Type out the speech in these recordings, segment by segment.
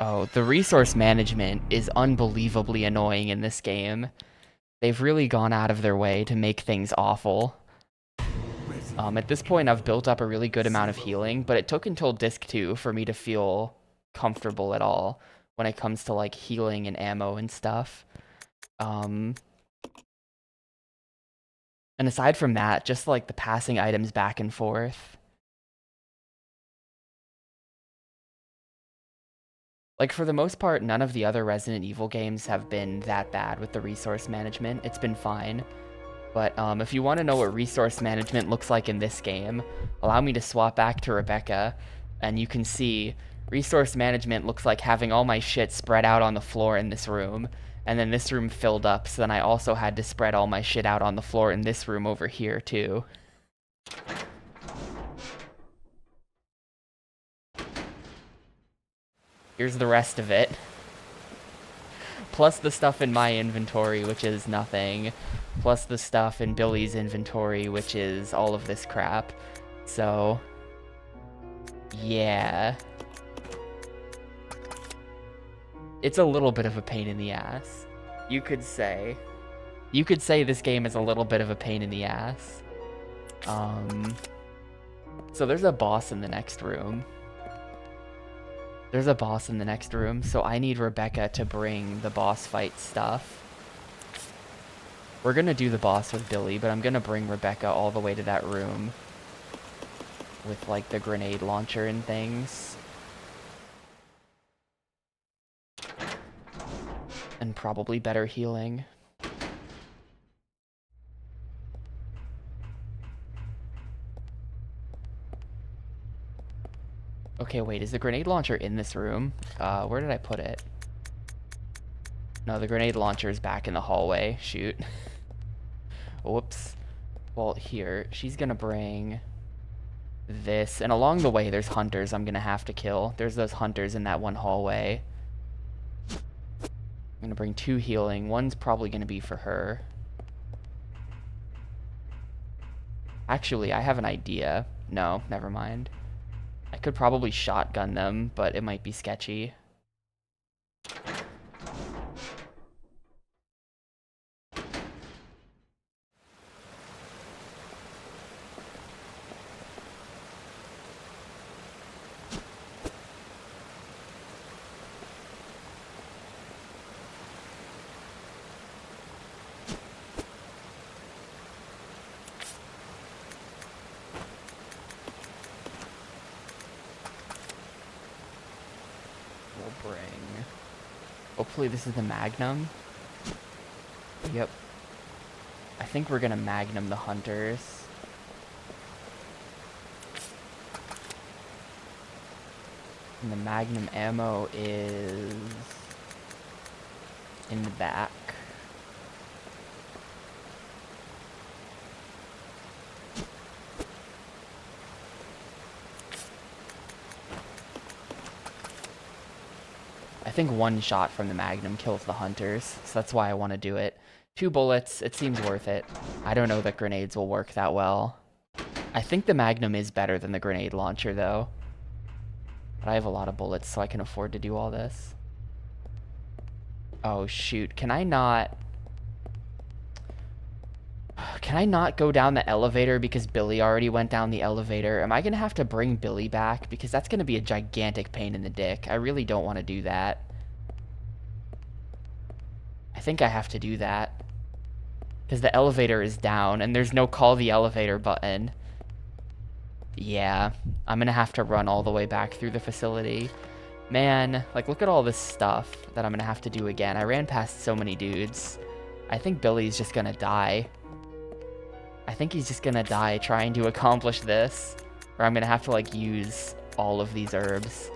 Oh, the resource management is unbelievably annoying in this game. They've really gone out of their way to make things awful. At this point, I've built up a really good amount of healing, but it took until Disc 2 for me to feel comfortable at all when it comes to, like, healing and ammo and stuff. And aside from that, just, like, the passing items back and forth. Like, for the most part, none of the other Resident Evil games have been that bad with the resource management. It's been fine. But if you want to know what resource management looks like in this game, allow me to swap back to Rebecca, and you can see resource management looks like having all my shit spread out on the floor in this room, and then this room filled up, so then I also had to spread all my shit out on the floor in this room over here, too. Here's the rest of it. Plus the stuff in my inventory, which is nothing. Plus the stuff in Billy's inventory, which is all of this crap. So, yeah. It's a little bit of a pain in the ass. You could say this game is a little bit of a pain in the ass. So there's a boss in the next room. So I need Rebecca to bring the boss fight stuff. We're gonna do the boss with Billy, but I'm gonna bring Rebecca all the way to that room with, like, the grenade launcher and things. And probably better healing. Okay, wait, is the grenade launcher in this room? Where did I put it? No, the grenade launcher is back in the hallway. Shoot. Whoops. Well, here, she's gonna bring this, and along the way there's hunters I'm gonna have to kill. There's those hunters in that one hallway. I'm gonna bring 2 healing. One's probably gonna be for her. Actually, I have an idea. No, never mind. I could probably shotgun them, but it might be sketchy. Hopefully this is the Magnum. Yep. I think we're gonna Magnum the hunters. And the Magnum ammo is in the back. I think 1 shot from the Magnum kills the hunters, so that's why I want to do it. 2 bullets, it seems worth it. I don't know that grenades will work that well. I think the Magnum is better than the grenade launcher, though. But I have a lot of bullets, so I can afford to do all this. Oh, shoot. Can I not go down the elevator because Billy already went down the elevator? Am I going to have to bring Billy back? Because that's going to be a gigantic pain in the dick. I really don't want to do that. I think I have to do that. Because the elevator is down, and there's no call the elevator button. Yeah, I'm going to have to run all the way back through the facility. Man, like, look at all this stuff that I'm going to have to do again. I ran past so many dudes. I think Billy's just going to die. I think he's just gonna die trying to accomplish this. Or I'm gonna have to, like, use all of these herbs.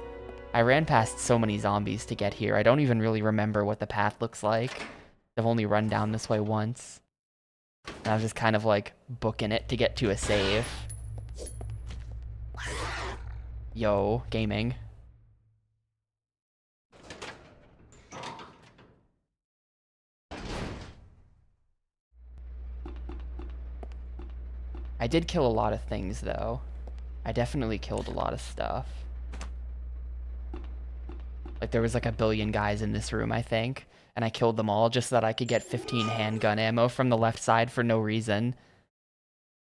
I ran past so many zombies to get here. I don't even really remember what the path looks like. I've only run down this way once. And I was just kind of, like, booking it to get to a save. Yo, gaming. I did kill a lot of things, though. I definitely killed a lot of stuff. Like, there was like a billion guys in this room, I think. And I killed them all just so that I could get 15 handgun ammo from the left side for no reason.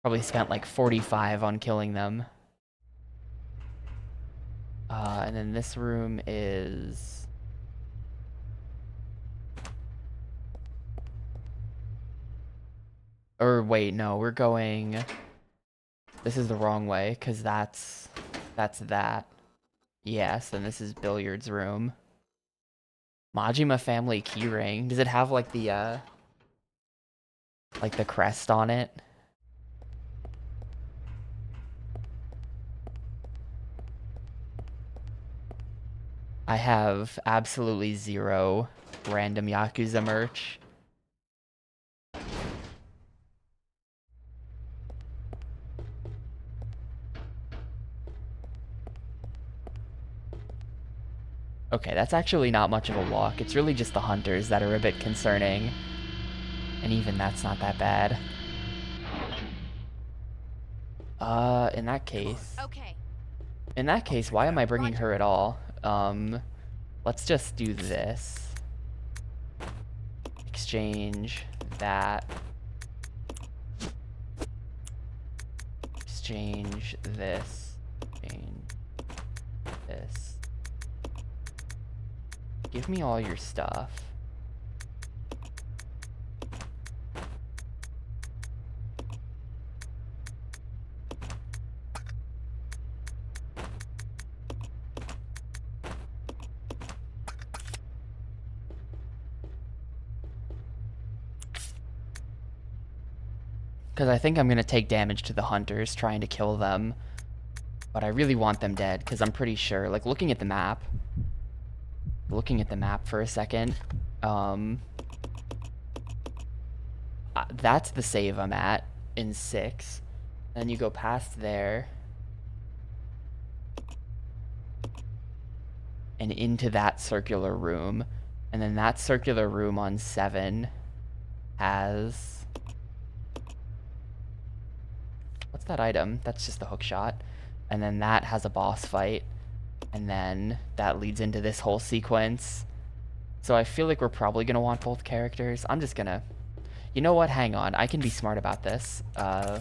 Probably spent like 45 on killing them. And then this room is... Or wait, no, we're going... This is the wrong way, because that's that. Yes, and this is billiards room. Majima family keyring. Does it have like the crest on it? I have absolutely zero random Yakuza merch. Okay, that's actually not much of a walk. It's really just the hunters that are a bit concerning. And even that's not that bad. In that case... Okay. In that case, why am I bringing her at all? Let's just do this. Exchange that. Exchange this. Exchange this. Give me all your stuff. Because I think I'm going to take damage to the hunters trying to kill them. But I really want them dead because I'm pretty sure, like looking at the map for a second, that's the save I'm at in 6. Then you go past there and into that circular room. And then that circular room on 7 has... What's that item? That's just the hook shot. And then that has a boss fight. And then that leads into this whole sequence. So I feel like we're probably going to want both characters. I'm just going to... You know what? Hang on. I can be smart about this. I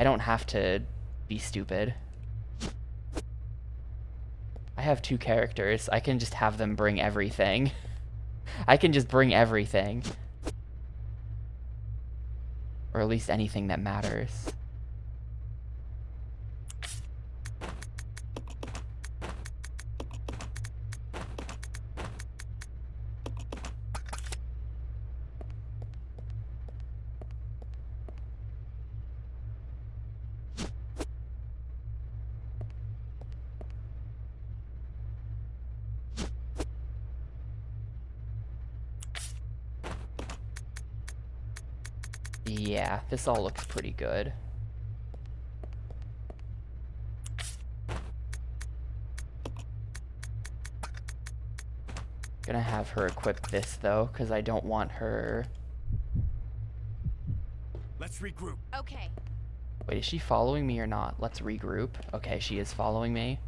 don't have to be stupid. I have 2 characters. I can just have them bring everything. I can just bring everything. Or at least anything that matters. Yeah, this all looks pretty good. Gonna have her equip this though, because I don't want her... Let's regroup. Okay. Wait, is she following me or not? Let's regroup. Okay, she is following me.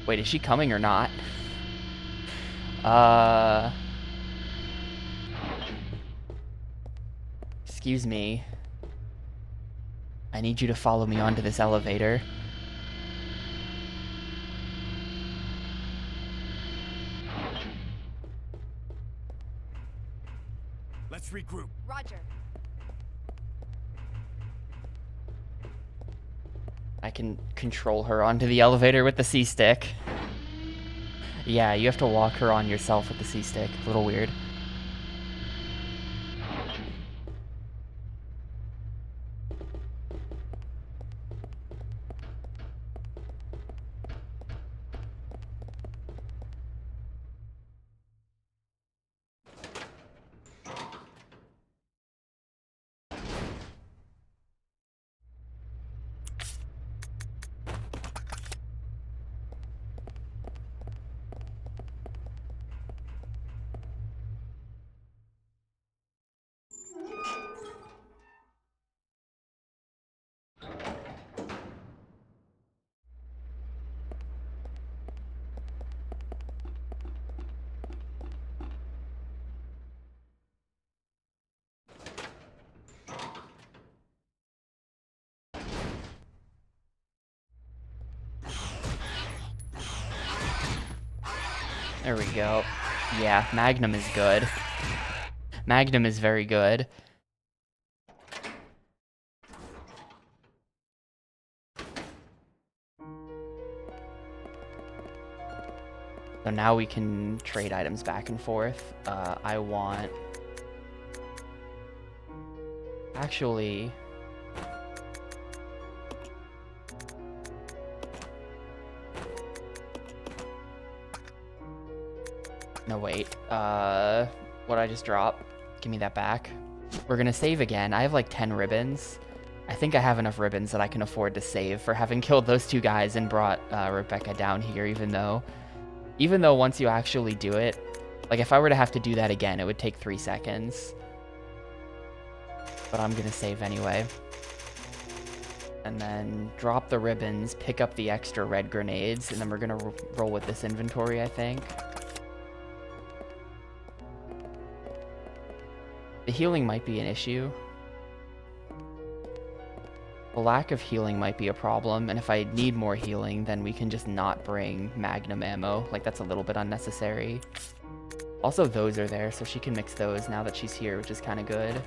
Wait, is she coming or not? Excuse me. I need you to follow me onto this elevator. Let's regroup. Roger. I can control her onto the elevator with the C-stick. Yeah, you have to walk her on yourself with the C-stick. A little weird. There we go. Yeah, Magnum is good. Magnum is very good. So now we can trade items back and forth. I want... Actually... No, wait. What'd I just drop? Give me that back. We're gonna save again. I have like 10 ribbons. I think I have enough ribbons that I can afford to save for having killed those two guys and brought Rebecca down here, even though once you actually do it, like if I were to have to do that again, it would take 3 seconds. But I'm gonna save anyway. And then drop the ribbons, pick up the extra red grenades, and then we're gonna roll with this inventory, I think. The healing might be an issue. The lack of healing might be a problem, and if I need more healing, then we can just not bring Magnum ammo. Like, that's a little bit unnecessary. Also, those are there, so she can mix those now that she's here, which is kind of good.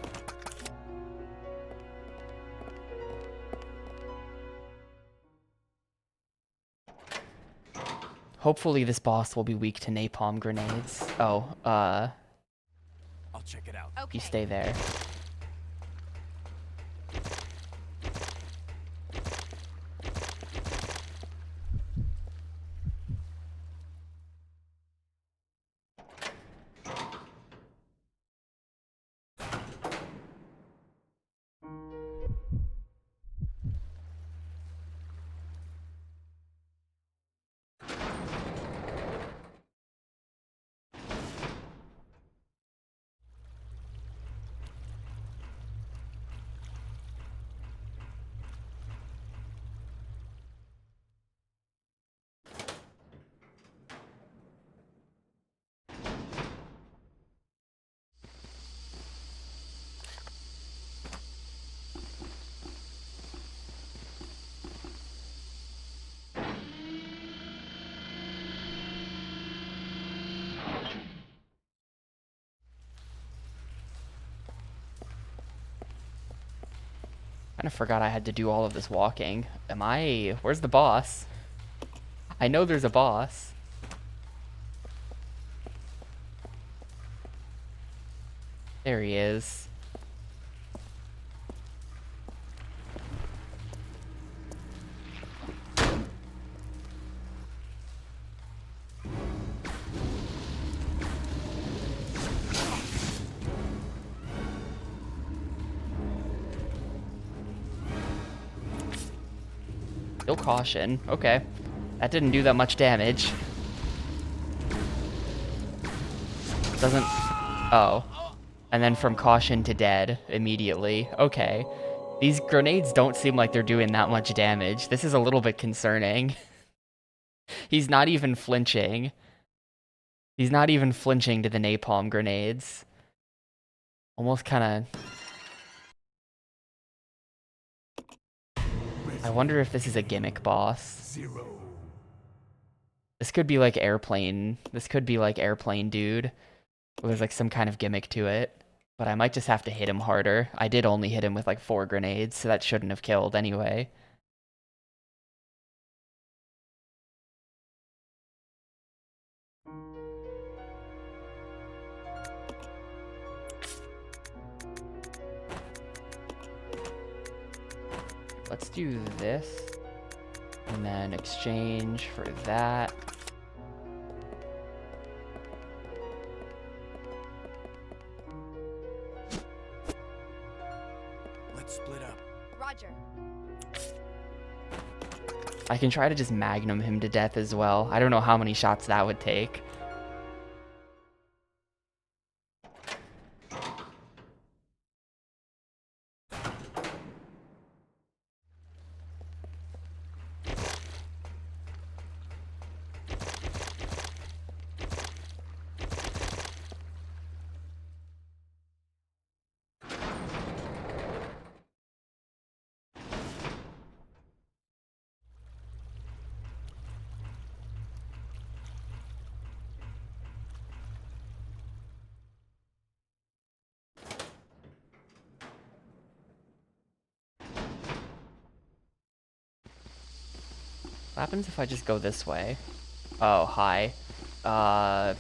Hopefully this boss will be weak to napalm grenades. Oh, I'll check it out. you stay there. Kind of forgot I had to do all of this walking. Where's the boss? I know there's a boss. There he is. Still caution. Okay. That didn't do that much damage. Doesn't... Oh. And then from caution to dead immediately. Okay. These grenades don't seem like they're doing that much damage. This is a little bit concerning. He's not even flinching. He's not even flinching to the napalm grenades. Almost kind of... I wonder if this is a gimmick boss. This could be like airplane. This could be like airplane dude. Where there's like some kind of gimmick to it. But I might just have to hit him harder. I did only hit him with like 4 grenades, so that shouldn't have killed anyway. Let's do this. And then exchange for that. Let's split up. Roger. I can try to just magnum him to death as well. I don't know how many shots that would take. What happens if I just go this way? Oh, hi.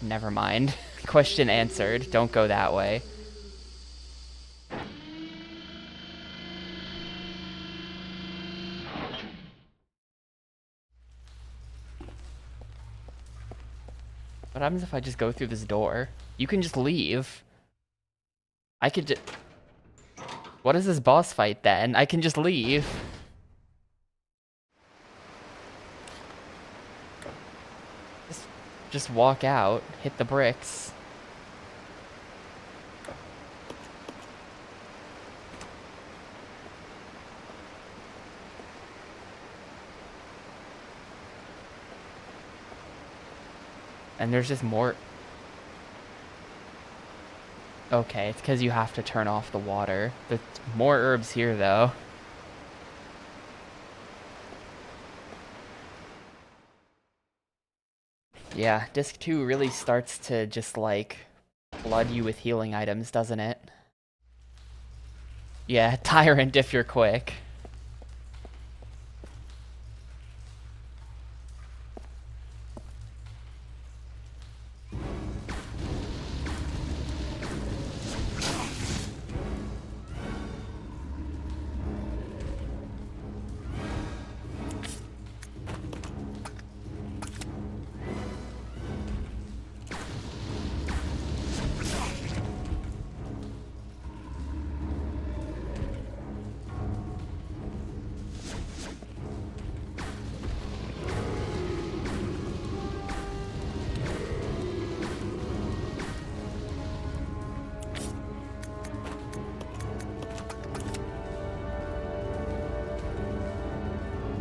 Never mind. Question answered. Don't go that way. What happens if I just go through this door? You can just leave. I could just... What is this boss fight then? I can just leave. Just walk out, hit the bricks. And there's just more... Okay, it's because you have to turn off the water. There's more herbs here, though. Yeah, disc 2 really starts to just, like, flood you with healing items, doesn't it? Yeah, Tyrant if you're quick.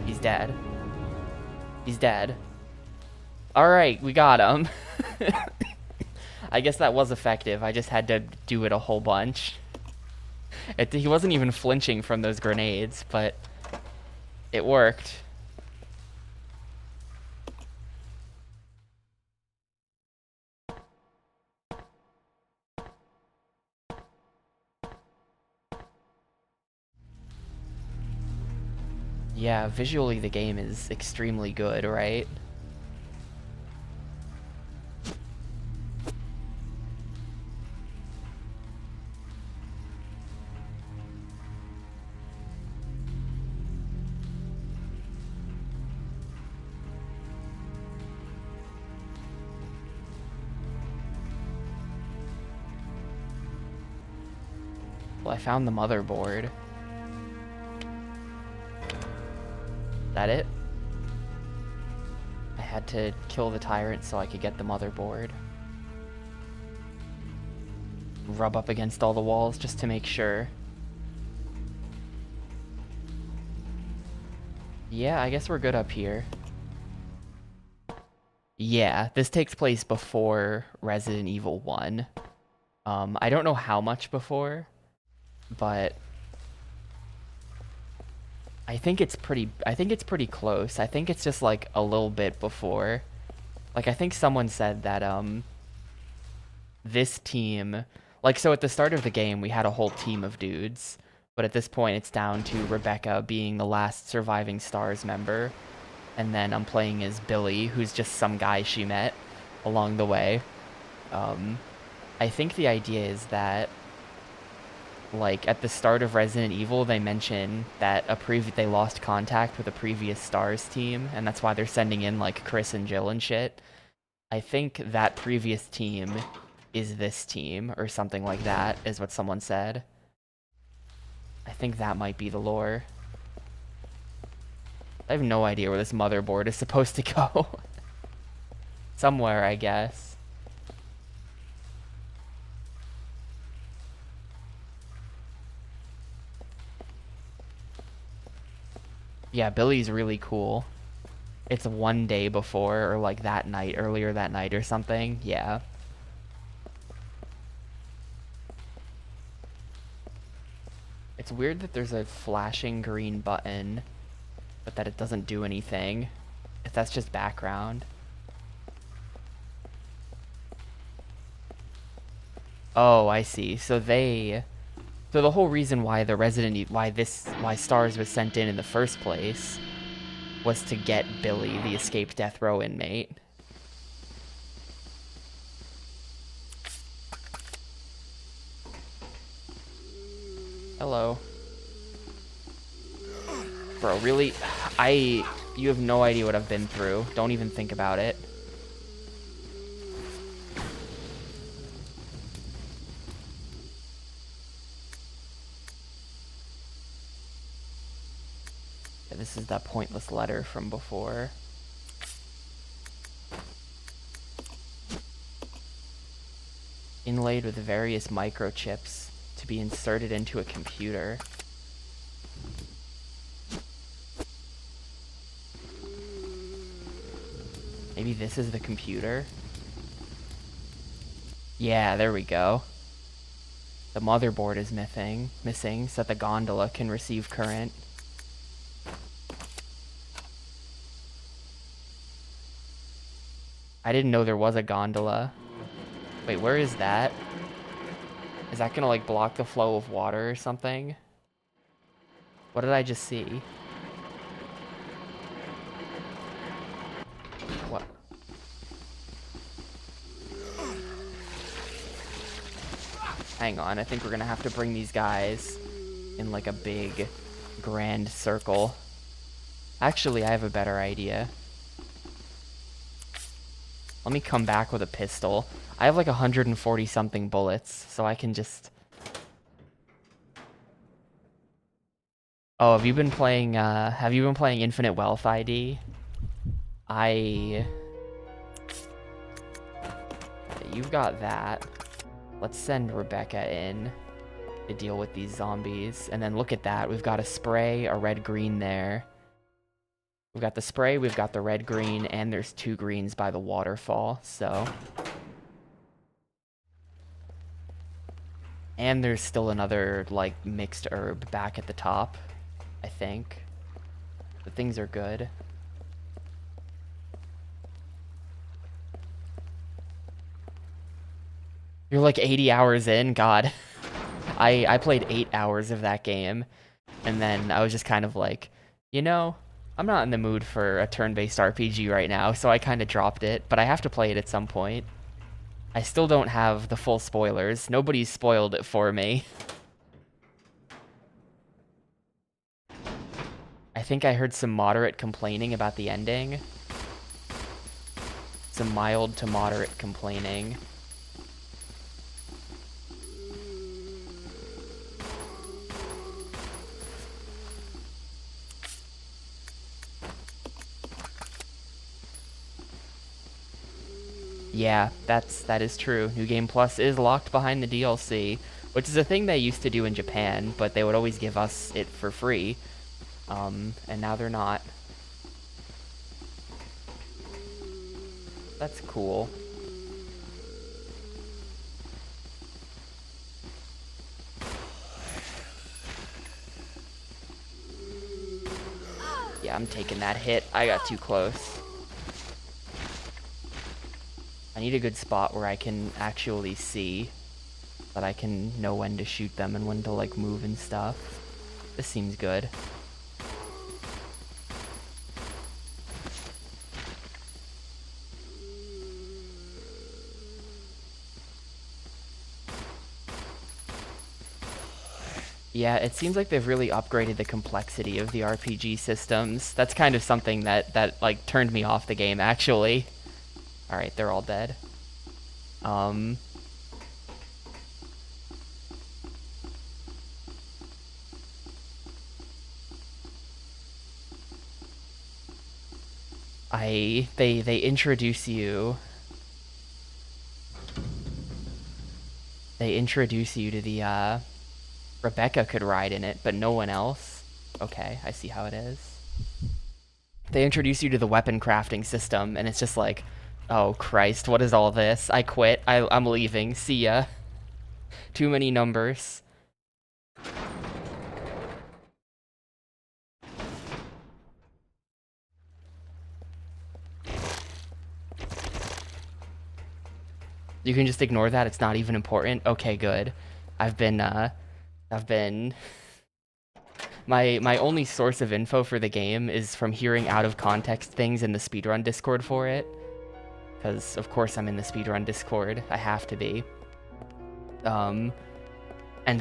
He's dead. He's dead. Alright, we got him. I guess that was effective. I just had to do it a whole bunch. He wasn't even flinching from those grenades, but it worked. Yeah, visually the game is extremely good, right? Well, I found the motherboard. That it? I had to kill the tyrant so I could get the motherboard. Rub up against all the walls just to make sure. Yeah, I guess we're good up here. Yeah, this takes place before Resident Evil 1. I don't know how much before, but I think it's pretty close. I think it's just like a little bit before. Like I think someone said that this team, like, so at the start of the game we had a whole team of dudes, but at this point it's down to Rebecca being the last surviving STARS member, and then I'm playing as Billy, who's just some guy she met along the way. I think the idea is that, like, at the start of Resident Evil, they mention that they lost contact with a previous STARS team, and that's why they're sending in, like, Chris and Jill and shit. I think that previous team is this team, or something like that, is what someone said. I think that might be the lore. I have no idea where this motherboard is supposed to go. Somewhere, I guess. Yeah, Billy's really cool. It's one day before, or like that night, earlier that night or something. Yeah. It's weird that there's a flashing green button, but that it doesn't do anything. If that's just background. Oh, I see. So the whole reason why why STARS was sent in the first place was to get Billy, the escaped death row inmate. Hello. Bro, really? You have no idea what I've been through. Don't even think about it. Yeah, this is that pointless letter from before. Inlaid with various microchips to be inserted into a computer. Maybe this is the computer? Yeah, there we go. The motherboard is missing so that the gondola can receive current. I didn't know there was a gondola. Wait, where is that? Is that gonna like block the flow of water or something? What did I just see? What? Hang on, I think we're gonna have to bring these guys in like a big, grand circle. Actually, I have a better idea. Let me come back with a pistol. I have like 140 something bullets, so I can just... Oh, have you been playing Infinite Wealth ID? You've got that. Let's send Rebecca in to deal with these zombies. And then look at that. We've got a spray, a red-green there. We've got the spray, we've got the red-green, and there's 2 greens by the waterfall, so... And there's still another, like, mixed herb back at the top, I think. But things are good. You're like 80 hours in? God. I played 8 hours of that game, and then I was just kind of like, you know, I'm not in the mood for a turn-based RPG right now, so I kind of dropped it, but I have to play it at some point. I still don't have the full spoilers. Nobody's spoiled it for me. I think I heard some moderate complaining about the ending. Some mild to moderate complaining. Yeah, that is true. New Game Plus is locked behind the DLC, which is a thing they used to do in Japan, but they would always give us it for free. And now they're not. That's cool. Yeah, I'm taking that hit. I got too close. I need a good spot where I can actually see, that I can know when to shoot them and when to like move and stuff. This seems good. Yeah, it seems like they've really upgraded the complexity of the RPG systems. That's kind of something that like turned me off the game, actually. Alright, they're all dead. They introduce you. They introduce you to the, Rebecca could ride in it, but no one else. Okay, I see how it is. They introduce you to the weapon crafting system, and it's just like, oh Christ, what is all this? I quit. I'm leaving. See ya. Too many numbers. You can just ignore that. It's not even important. Okay, good. I've been My only source of info for the game is from hearing out of context things in the speedrun Discord for it. Because, of course, I'm in the speedrun Discord. I have to be. And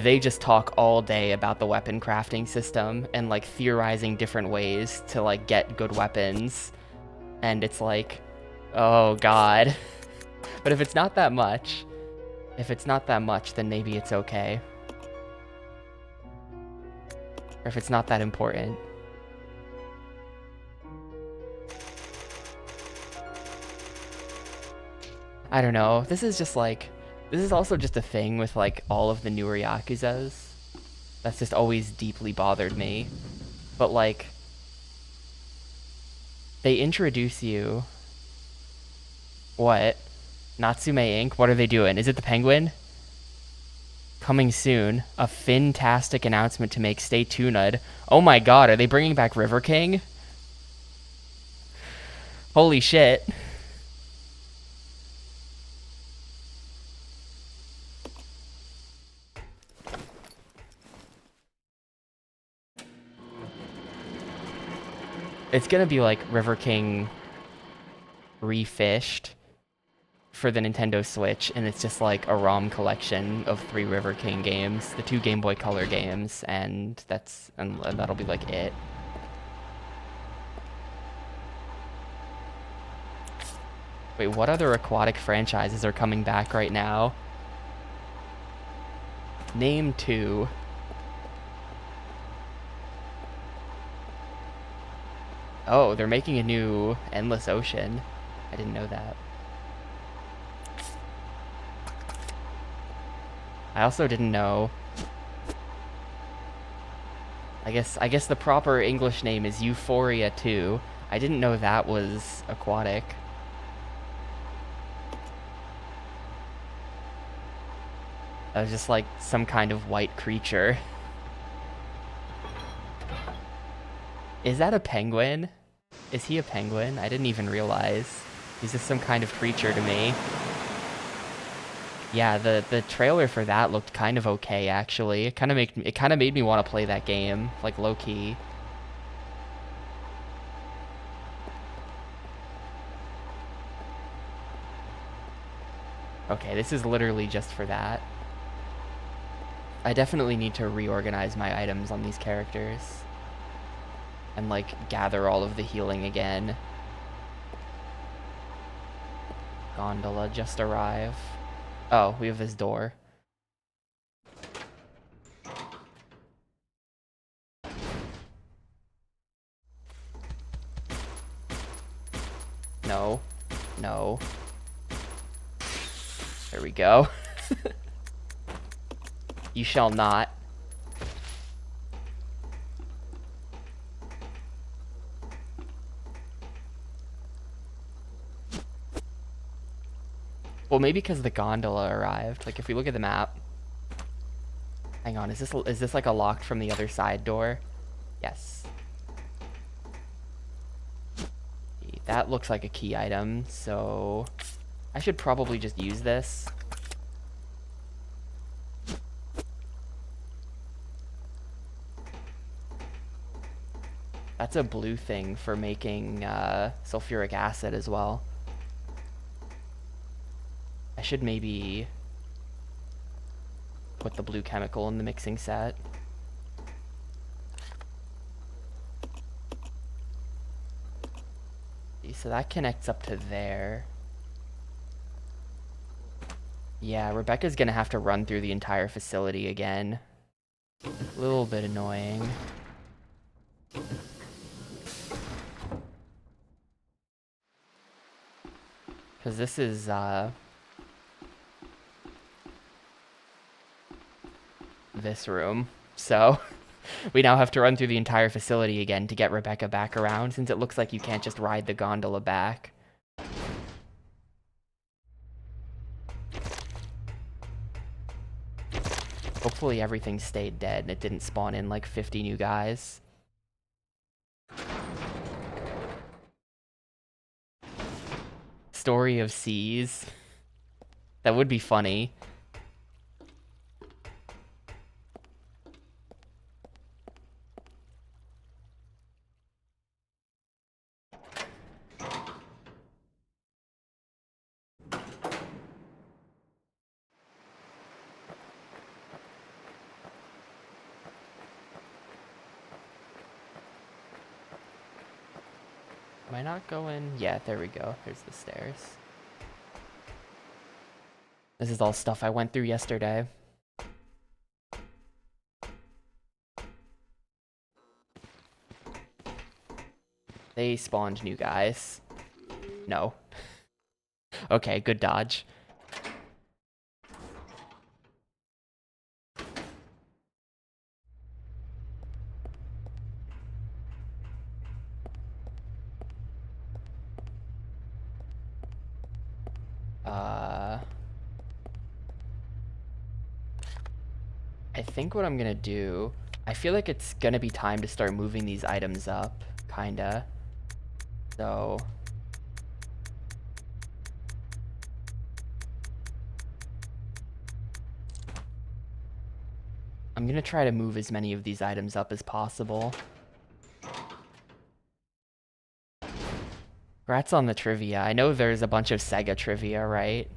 they just talk all day about the weapon crafting system and, like, theorizing different ways to, like, get good weapons. And it's like, oh, God. But if it's not that much, then maybe it's okay. Or if it's not that important. I don't know. This is also just a thing with, like, all of the newer Yakuzas. That's just always deeply bothered me. But, like, they introduce you... What? Natsume Inc.? What are they doing? Is it the Penguin? Coming soon. A fantastic announcement to make. Stay tuned. Oh my god, are they bringing back River King? Holy shit. It's gonna be like River King refished for the Nintendo Switch, and it's just like a ROM collection of 3 River King games, the 2 Game Boy Color games, and that'll be like it. Wait, what other aquatic franchises are coming back right now? Name 2. Oh, they're making a new Endless Ocean. I didn't know that. I also didn't know. I guess the proper English name is Euphoria 2. I didn't know that was aquatic. That was just like some kind of white creature. Is that a penguin? Is he a penguin? I didn't even realize. He's just some kind of creature to me. Yeah, the trailer for that looked kind of okay, actually. It kind of made me want to play that game, like low key. Okay, this is literally just for that. I definitely need to reorganize my items on these characters. And, like, gather all of the healing again. Gondola just arrived. Oh, we have this door. No. No. There we go. You shall not. Well, maybe because the gondola arrived. Like, if we look at the map... Hang on, is this like a locked from the other side door? Yes. That looks like a key item, so... I should probably just use this. That's a blue thing for making sulfuric acid as well. I should maybe put the blue chemical in the mixing set. So that connects up to there. Yeah, Rebecca's gonna have to run through the entire facility again. A little bit annoying. Because this is, this room. So, we now have to run through the entire facility again to get Rebecca back around, since it looks like you can't just ride the gondola back. Hopefully everything stayed dead and it didn't spawn in like 50 new guys. Story of Seas. That would be funny. Am I not going? Yeah, there we go. There's the stairs. This is all stuff I went through yesterday. They spawned new guys. No. Okay, good dodge. I think what I'm gonna do, I feel like it's gonna be time to start moving these items up, kinda. So I'm gonna try to move as many of these items up as possible. Congrats on the trivia. I know there's a bunch of Sega trivia, right?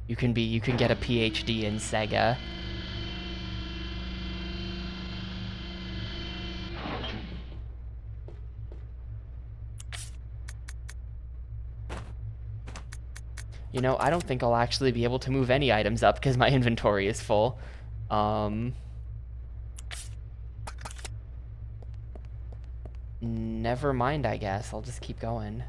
You can get a PhD in Sega. You know, I don't think I'll actually be able to move any items up because my inventory is full. Never mind, I guess. I'll just keep going.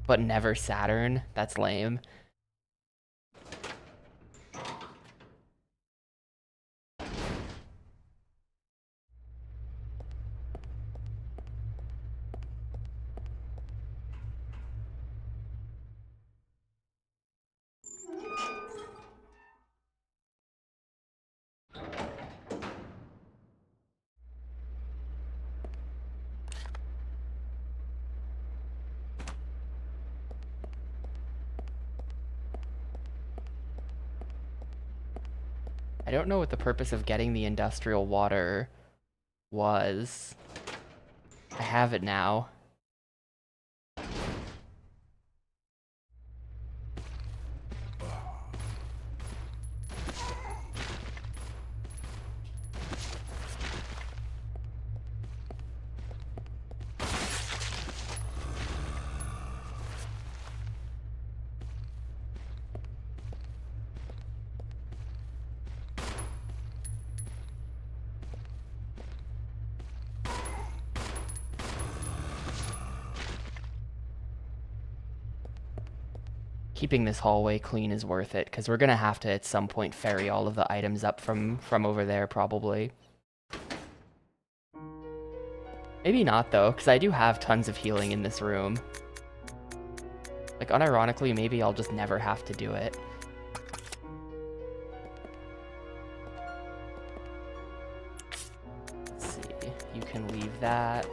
But never Saturn? That's lame. I don't know what the purpose of getting the industrial water was. I have it now. Keeping this hallway clean is worth it, because we're gonna have to at some point ferry all of the items up from over there, probably. Maybe not, though, because I do have tons of healing in this room. Like, unironically, maybe I'll just never have to do it. Let's see. You can leave that.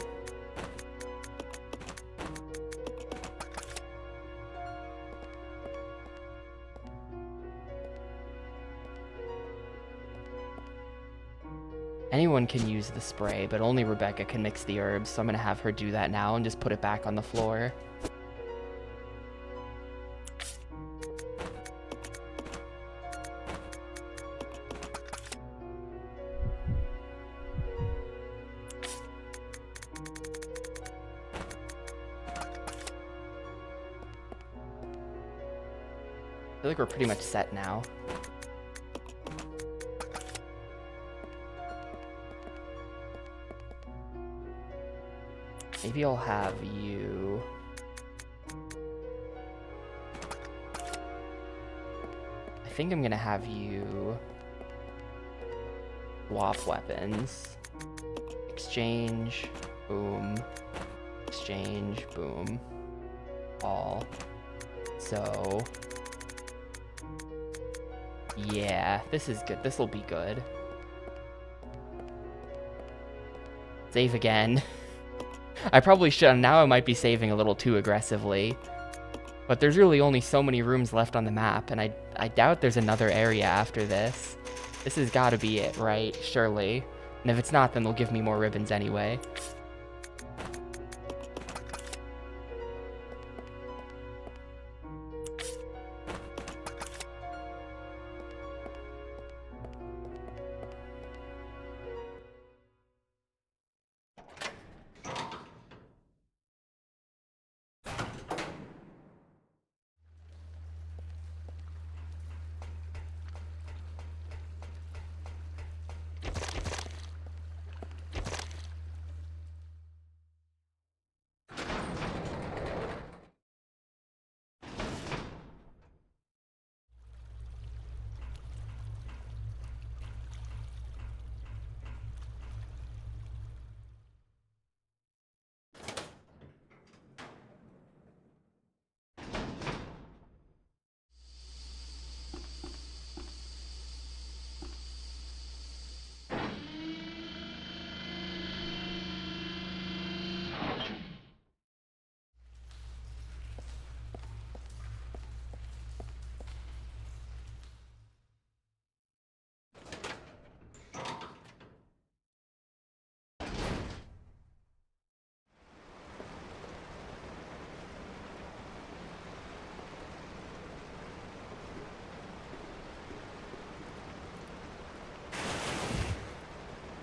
Anyone can use the spray, but only Rebecca can mix the herbs, so I'm gonna have her do that now and just put it back on the floor. I feel like we're pretty much set now. Maybe I'll have you... I think I'm gonna have you... swap weapons. Exchange, boom. Exchange, boom. All. So... yeah, this is good. This'll be good. Save again. I probably should. Now I might be saving a little too aggressively. But there's really only so many rooms left on the map, and I doubt there's another area after this. This has got to be it, right? Surely. And if it's not, then they'll give me more ribbons anyway.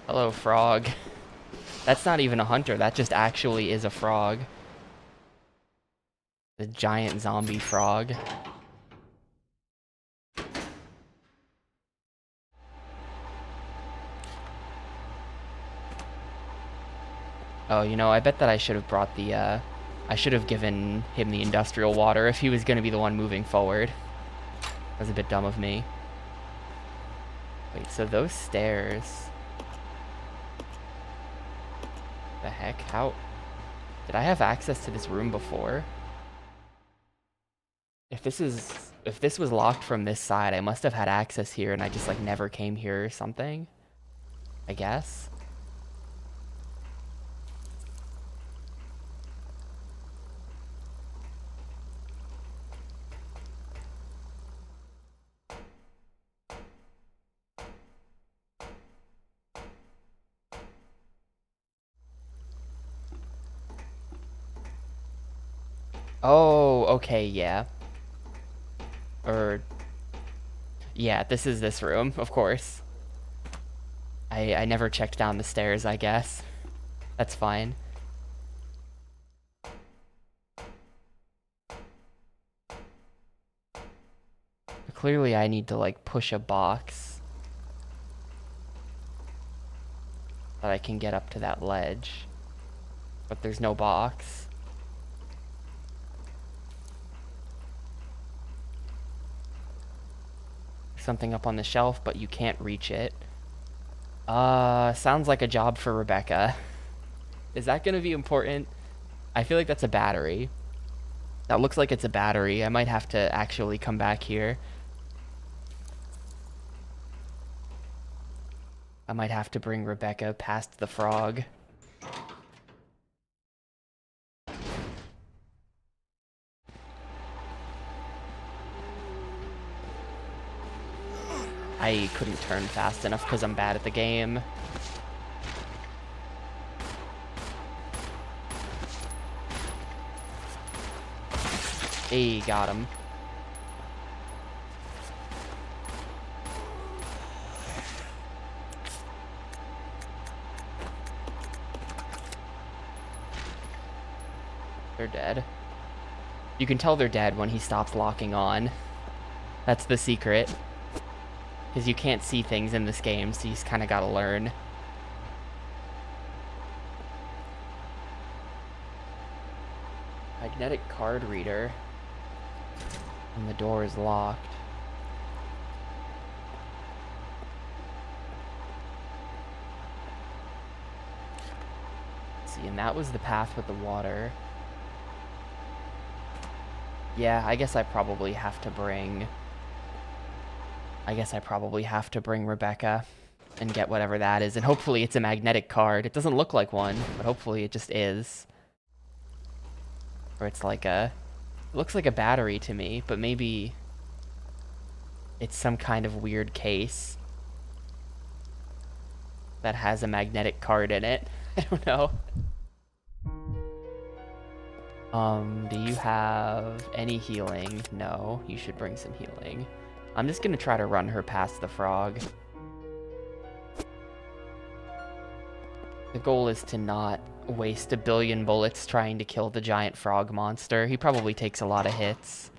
Hello, frog. That's not even a hunter. That just actually is a frog. The giant zombie frog. Oh, you know, I bet that I should have brought the, I should have given him the industrial water if he was going to be the one moving forward. That was a bit dumb of me. Wait, so those stairs... The heck? How... Did I have access to this room before? If this was locked from this side, I must have had access here and I just, like, never came here or something. I guess. Oh, okay, yeah. Yeah, this is this room, of course. I never checked down the stairs, I guess. That's fine. But clearly I need to, like, push a box that I can get up to that ledge. But there's no box. Something up on the shelf, but you can't reach it. Sounds like a job for Rebecca. Is that gonna be important? I feel like that's a battery. That looks like it's a battery. I might have to actually come back here. I might have to bring Rebecca past the frog. I couldn't turn fast enough because I'm bad at the game. Hey, got him. They're dead. You can tell they're dead when he stops locking on. That's the secret. Because you can't see things in this game, so you just kind of gotta learn. Magnetic card reader. And the door is locked. Let's see, and that was the path with the water. Yeah, I guess I probably have to bring Rebecca and get whatever that is. And hopefully it's a magnetic card. It doesn't look like one, but hopefully it just is. Or it's like a... It looks like a battery to me, but maybe it's some kind of weird case. that has a magnetic card in it. I don't know. Do you have any healing? No, you should bring some healing. I'm just gonna try to run her past the frog. The goal is to not waste 1 billion bullets trying to kill the giant frog monster. He probably takes a lot of hits.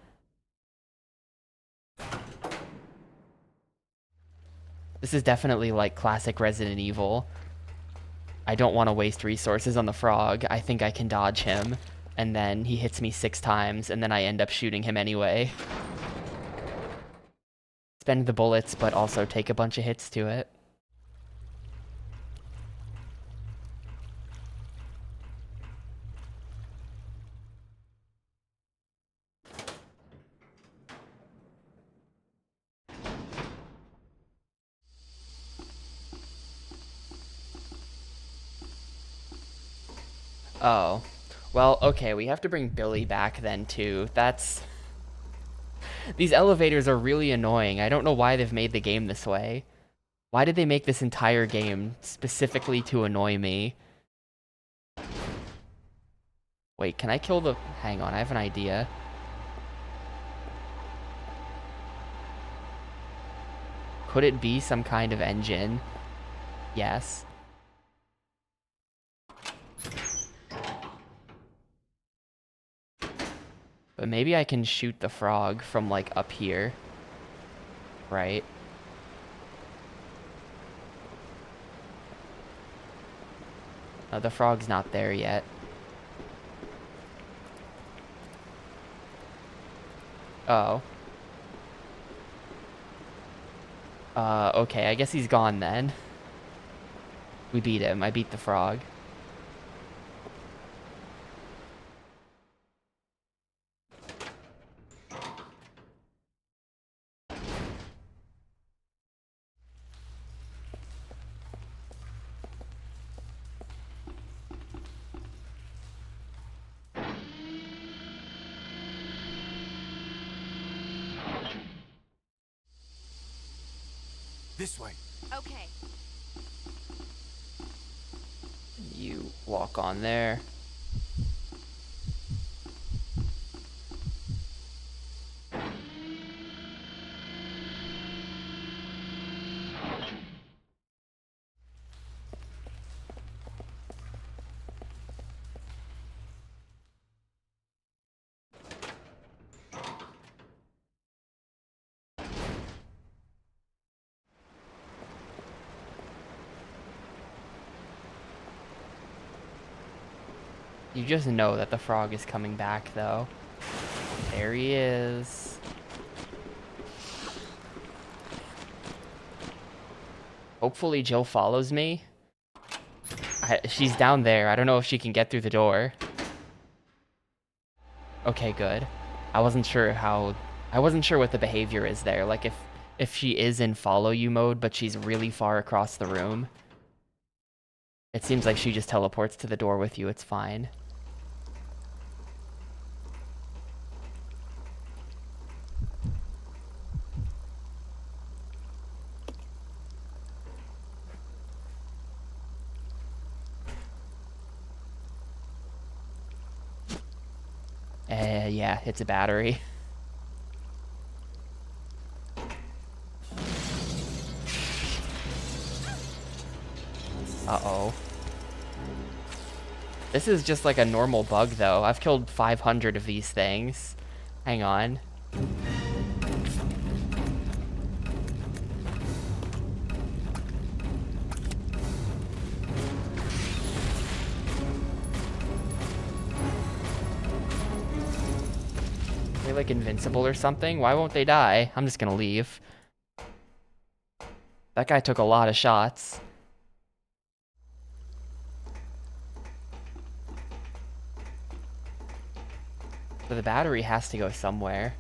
This is definitely like classic Resident Evil. I don't want to waste resources on the frog. I think I can dodge him, and then he hits me 6 times, and then I end up shooting him anyway. Spend the bullets, but also take a bunch of hits to it. Oh. Well, okay, we have to bring Billy back then, too. That's... These elevators are really annoying. I don't know why they've made the game this way. Why did they make this entire game specifically to annoy me? Wait, can I kill the... Hang on, I have an idea. Could it be some kind of engine? Yes. But maybe I can shoot the frog from, like, up here. Right? The frog's not there yet. Oh. Okay, I guess he's gone then. We beat him. I beat the frog. This way. Okay. You walk on there. You just know that the frog is coming back, though. There he is. Hopefully Jill follows me. She's down there. I don't know if she can get through the door. Okay, good. I wasn't sure what the behavior is there. Like if she is in follow you mode, but she's really far across the room. It seems like she just teleports to the door with you. It's fine. Yeah, it's a battery. Uh-oh. This is just like a normal bug, though. I've killed 500 of these things. Hang on. Are they like invincible or something? Why won't they die? I'm just gonna leave. That guy took a lot of shots. But the battery has to go somewhere.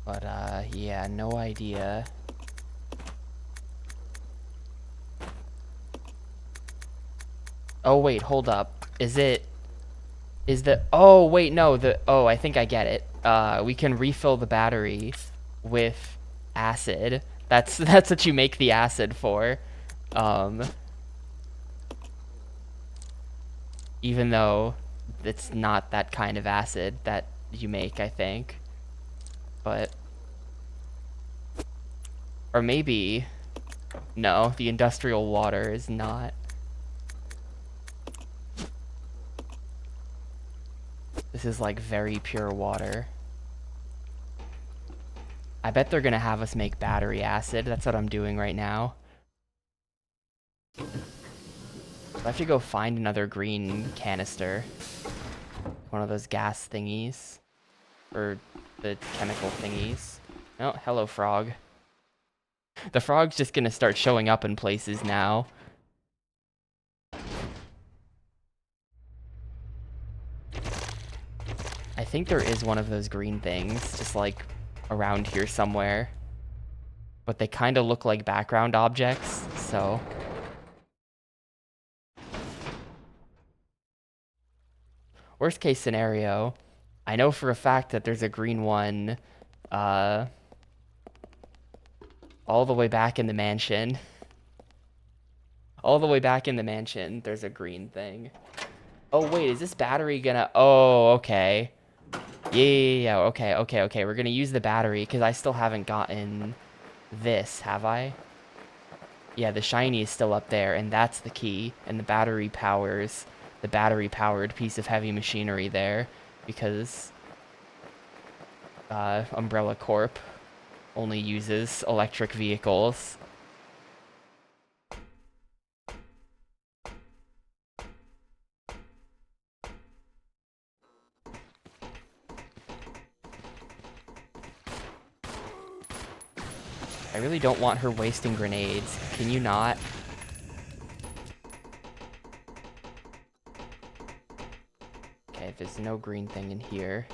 But, yeah, no idea. Oh, wait, hold up. Oh, wait, no, I think I get it. We can refill the battery with acid. That's what you make the acid for. Even though it's not that kind of acid that you make, I think. But, or maybe, no, the industrial water is not. This is like very pure water. I bet they're gonna have us make battery acid. That's what I'm doing right now. I have to go find another green canister. One of those gas thingies. Or the chemical thingies. Oh, hello, frog. The frog's just gonna start showing up in places now. I think there is one of those green things, just like around here somewhere. But they kind of look like background objects, so... Worst case scenario, I know for a fact that there's a green one all the way back in the mansion. All the way back in the mansion, there's a green thing. Oh, wait, is this battery gonna... Oh, okay. Yeah, okay. We're gonna use the battery, because I still haven't gotten this, have I? Yeah, the shiny is still up there, and that's the key. And the battery powers the battery-powered piece of heavy machinery there, because Umbrella Corp only uses electric vehicles. I really don't want her wasting grenades. Can you not? Okay, there's no green thing in here.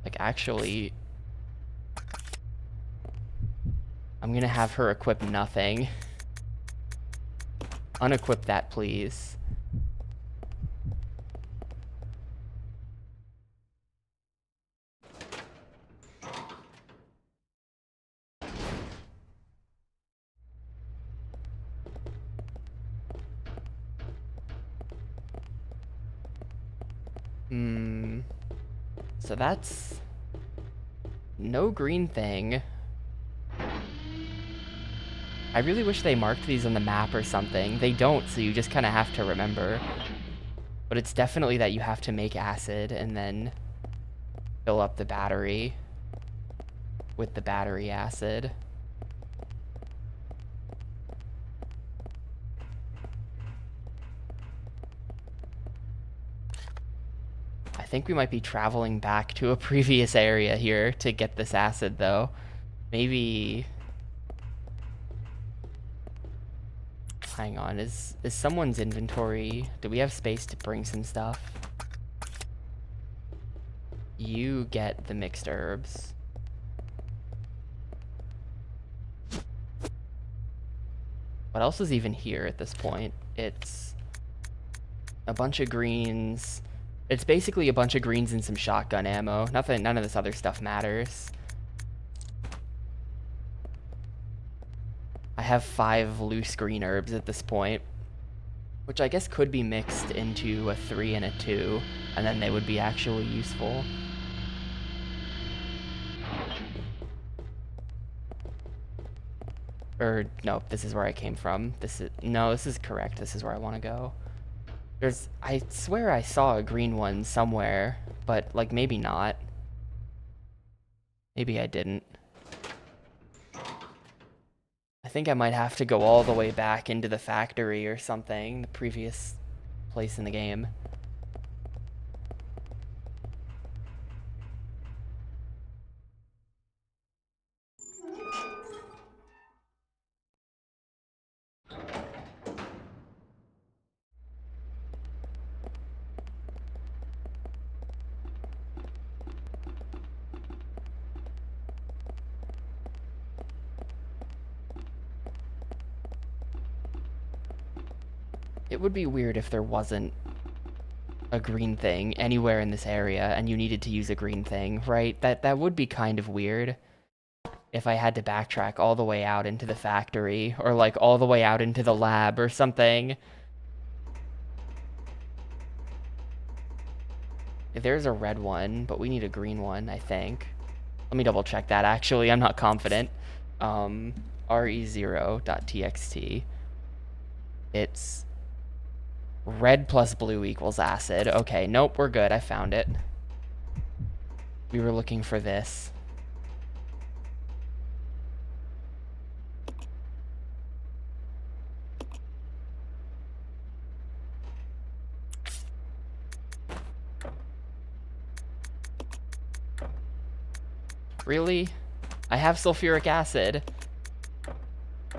Like, actually, I'm gonna have her equip nothing. Unequip that, please. So that's... no green thing. I really wish they marked these on the map or something. They don't, so you just kind of have to remember. But it's definitely that you have to make acid and then fill up the battery with the battery acid. I think we might be traveling back to a previous area here to get this acid, though. Maybe... hang on, is someone's inventory... do we have space to bring some stuff? You get the mixed herbs. What else is even here at this point? It's a bunch of greens. It's basically a bunch of greens and some shotgun ammo. None of this other stuff matters. I have 5 loose green herbs at this point, which I guess could be mixed into a 3 and a 2, and then they would be actually useful. Or, no, this is where I came from. This is correct. This is where I want to go. I swear I saw a green one somewhere, but, like, maybe not. Maybe I didn't. I think I might have to go all the way back into the factory or something, the previous place in the game. It would be weird if there wasn't a green thing anywhere in this area and you needed to use a green thing, right? That would be kind of weird if I had to backtrack all the way out into the factory or like all the way out into the lab or something. There's a red one, but we need a green one, I think. Let me double check that actually. I'm not confident. re0.txt. It's red plus blue equals acid. Okay, nope, we're good. I found it. We were looking for this. Really? I have sulfuric acid.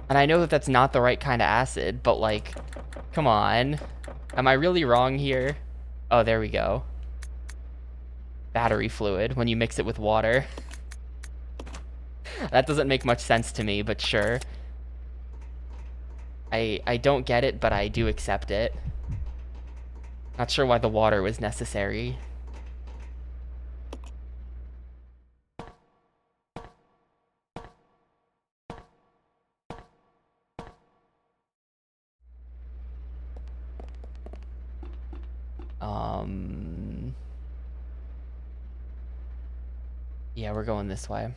And I know that that's not the right kind of acid, but like, come on. Am I really wrong here? Oh, there we go. Battery fluid, when you mix it with water. That doesn't make much sense to me, but sure. I don't get it, but I do accept it. Not sure why the water was necessary. Yeah, we're going this way.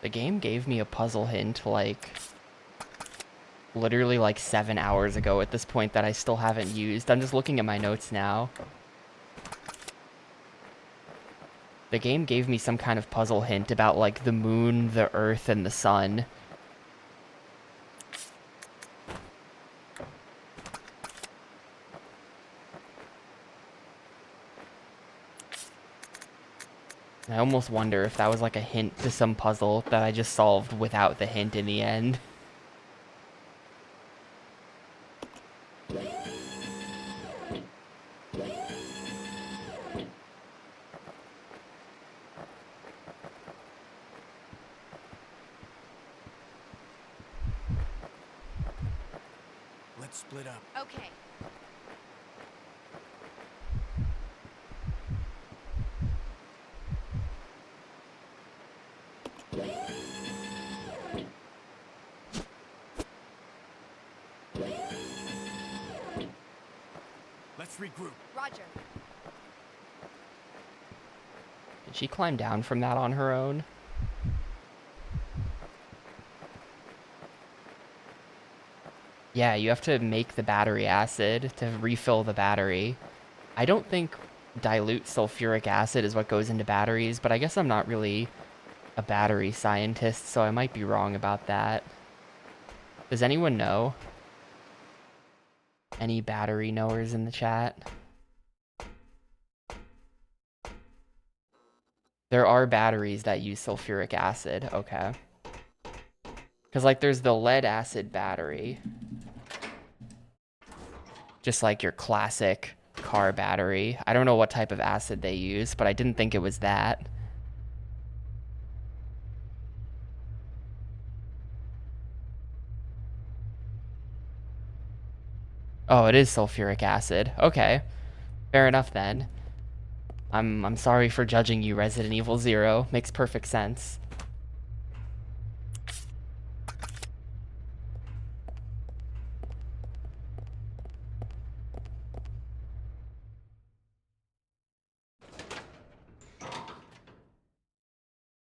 The game gave me a puzzle hint, like, literally like 7 hours ago at this point that I still haven't used. I'm just looking at my notes now. The game gave me some kind of puzzle hint about, like, the moon, the earth, and the sun. I almost wonder if that was like a hint to some puzzle that I just solved without the hint in the end. Let's split up. Okay. Let's regroup. Roger. Did she climb down from that on her own? Yeah, you have to make the battery acid to refill the battery. I don't think dilute sulfuric acid is what goes into batteries, but I guess I'm not really a battery scientist, so I might be wrong about that. Does anyone know? Any battery knowers in the chat? There are batteries that use sulfuric acid, okay. Because, like, there's the lead acid battery. Just like your classic car battery. I don't know what type of acid they use, but I didn't think it was that. Oh, it is sulfuric acid. Okay. Fair enough then. I'm sorry for judging you, Resident Evil 0. Makes perfect sense.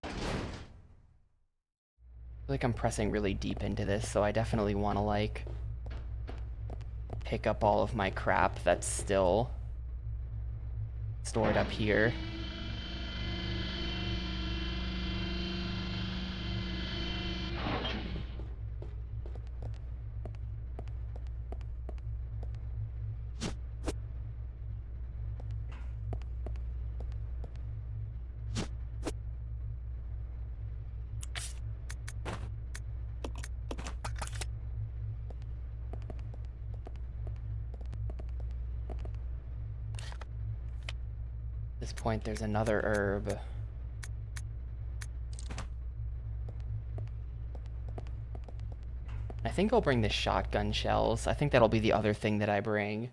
I feel like I'm pressing really deep into this, so I definitely want to, like, pick up all of my crap that's still stored up here. this point, there's another herb. I think I'll bring the shotgun shells. I think that'll be the other thing that I bring.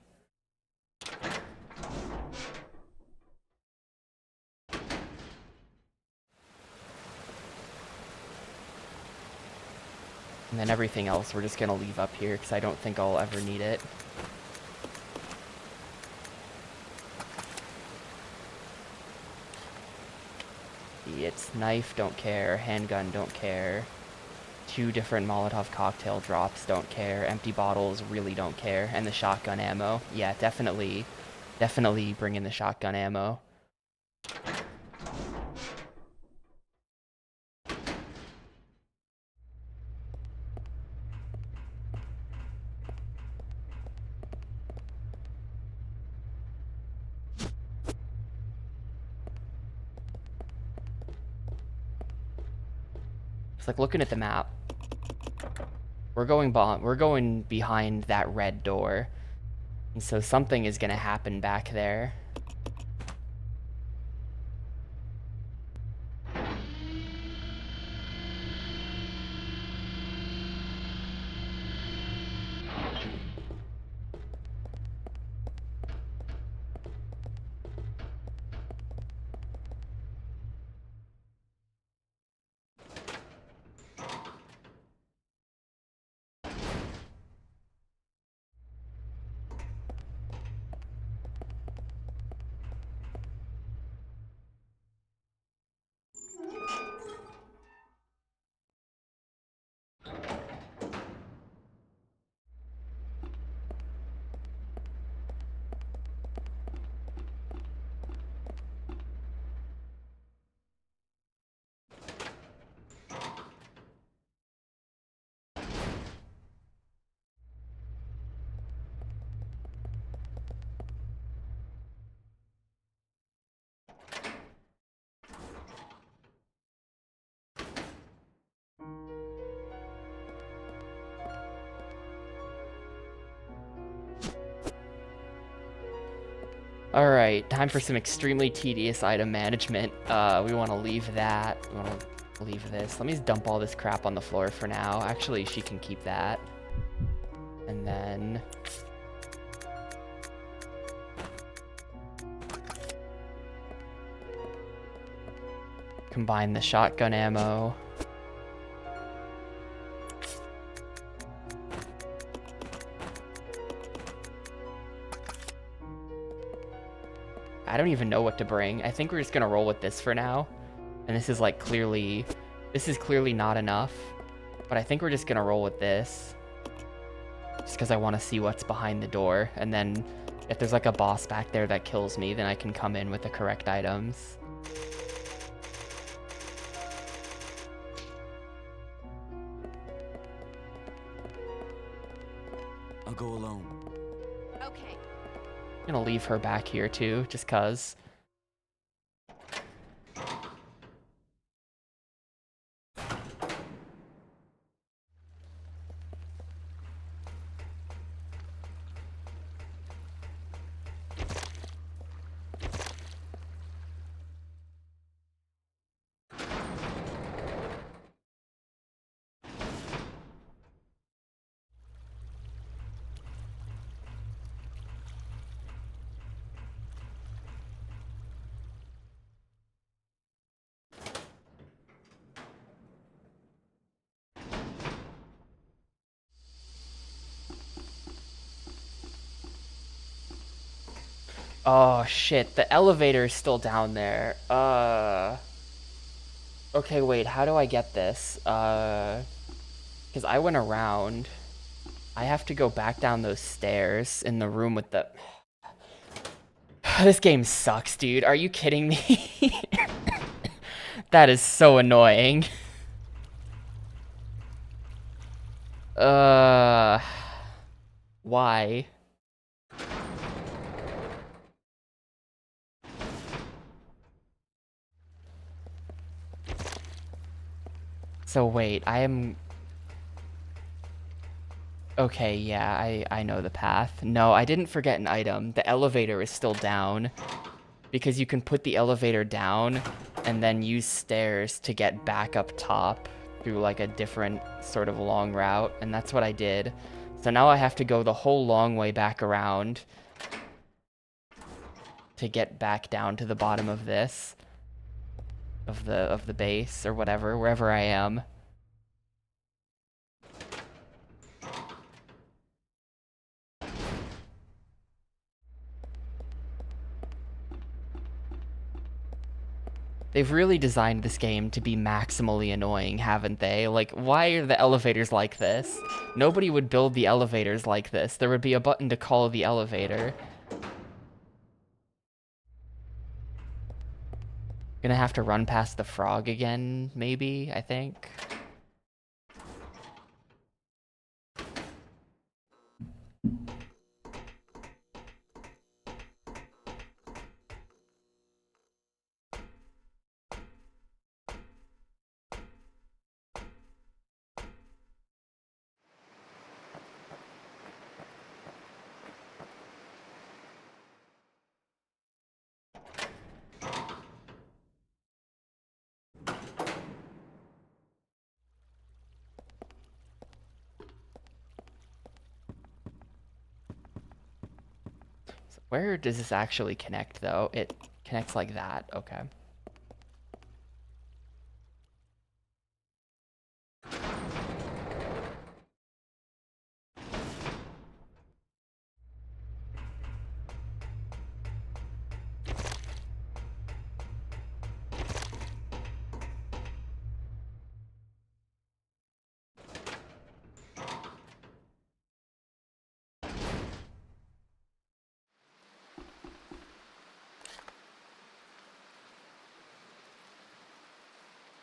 And then everything else we're just gonna leave up here because I don't think I'll ever need it. It's knife, don't care. Handgun, don't care. 2 different Molotov cocktail drops, don't care. Empty bottles, really don't care. And the shotgun ammo. Yeah, definitely bring in the shotgun ammo. It's like looking at the map. We're going behind that red door. And so something is gonna happen back there. Alright, time for some extremely tedious item management. We want to leave that. We want to leave this. Let me just dump all this crap on the floor for now. Actually, she can keep that. And then... combine the shotgun ammo. I don't even know what to bring. I think we're just gonna roll with this for now. And this is like clearly not enough. But I think we're just gonna roll with this. Just because I want to see what's behind the door. And then if there's like a boss back there that kills me, then I can come in with the correct items. I'll go alone. Okay. I'm gonna leave her back here too, just cause. Oh shit, the elevator is still down there. Okay, wait, how do I get this? Because I went around. I have to go back down those stairs in the room with the... This game sucks, dude. Are you kidding me? That is so annoying. Why? So wait, I am... Okay, yeah, I know the path. No, I didn't forget an item. The elevator is still down because you can put the elevator down and then use stairs to get back up top through like a different sort of long route, and that's what I did. So now I have to go the whole long way back around to get back down to the bottom of this, of the base or whatever, wherever I am. They've really designed this game to be maximally annoying, haven't they? Like, why are the elevators like this? Nobody would build the elevators like this. There would be a button to call the elevator. Gonna have to run past the frog again, maybe, I think. Where does this actually connect, though? It connects like that. Okay.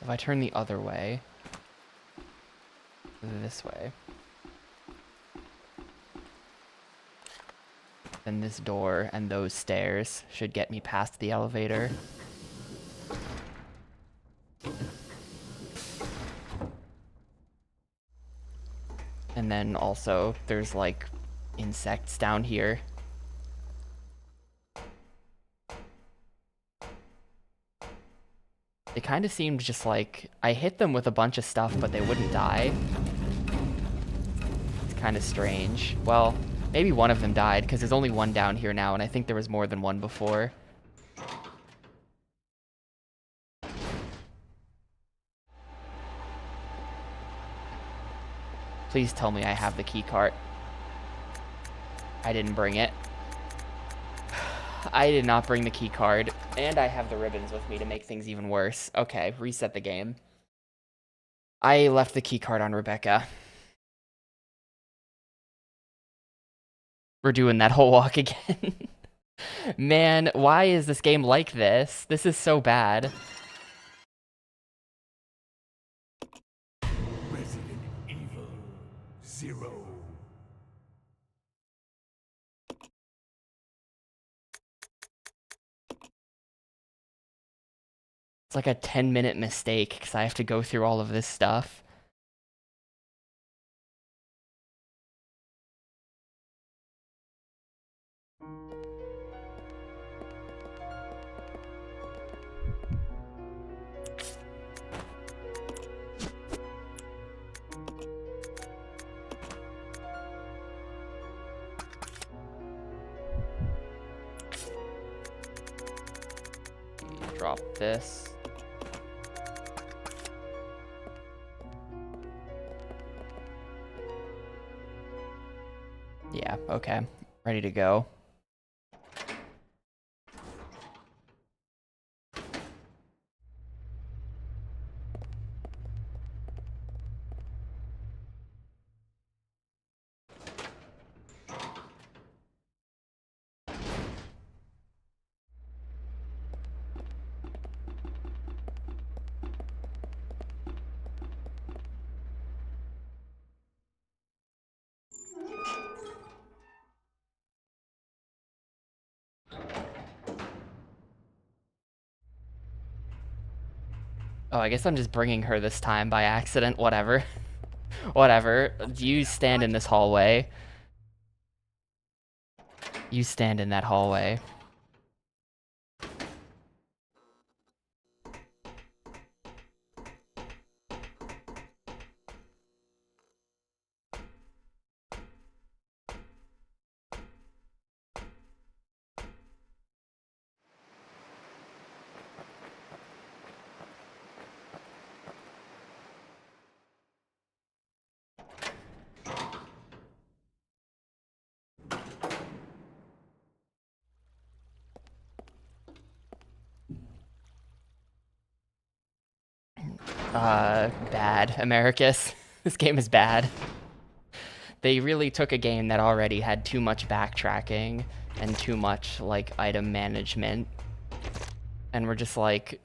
If I turn the other way, this way, then this door and those stairs should get me past the elevator. And then also, there's like insects down here. They kind of seemed just like, I hit them with a bunch of stuff, but they wouldn't die. It's kind of strange. Well, maybe one of them died, because there's only one down here now, and I think there was more than one before. Please tell me I have the key card. I didn't bring it. I did not bring the key card, and I have the ribbons with me to make things even worse. Okay, reset the game. I left the key card on Rebecca. We're doing that whole walk again. Man, why is this game like this? This is so bad. Resident Evil 0. It's like a 10-minute mistake because I have to go through all of this stuff. Drop this. Yeah, okay. Ready to go. Oh, I guess I'm just bringing her this time by accident. Whatever. Whatever. You stand in this hallway. You stand in that hallway. Bad, Americus. This game is bad. They really took a game that already had too much backtracking and too much, like, item management. And we're just like,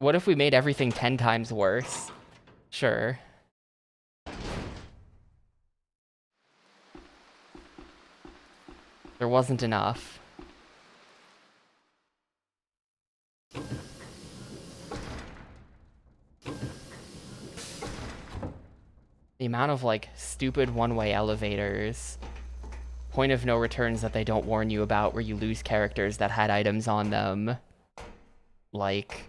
what if we made everything 10 times worse? Sure. There wasn't enough. The amount of, like, stupid one-way elevators, point of no returns that they don't warn you about where you lose characters that had items on them. Like,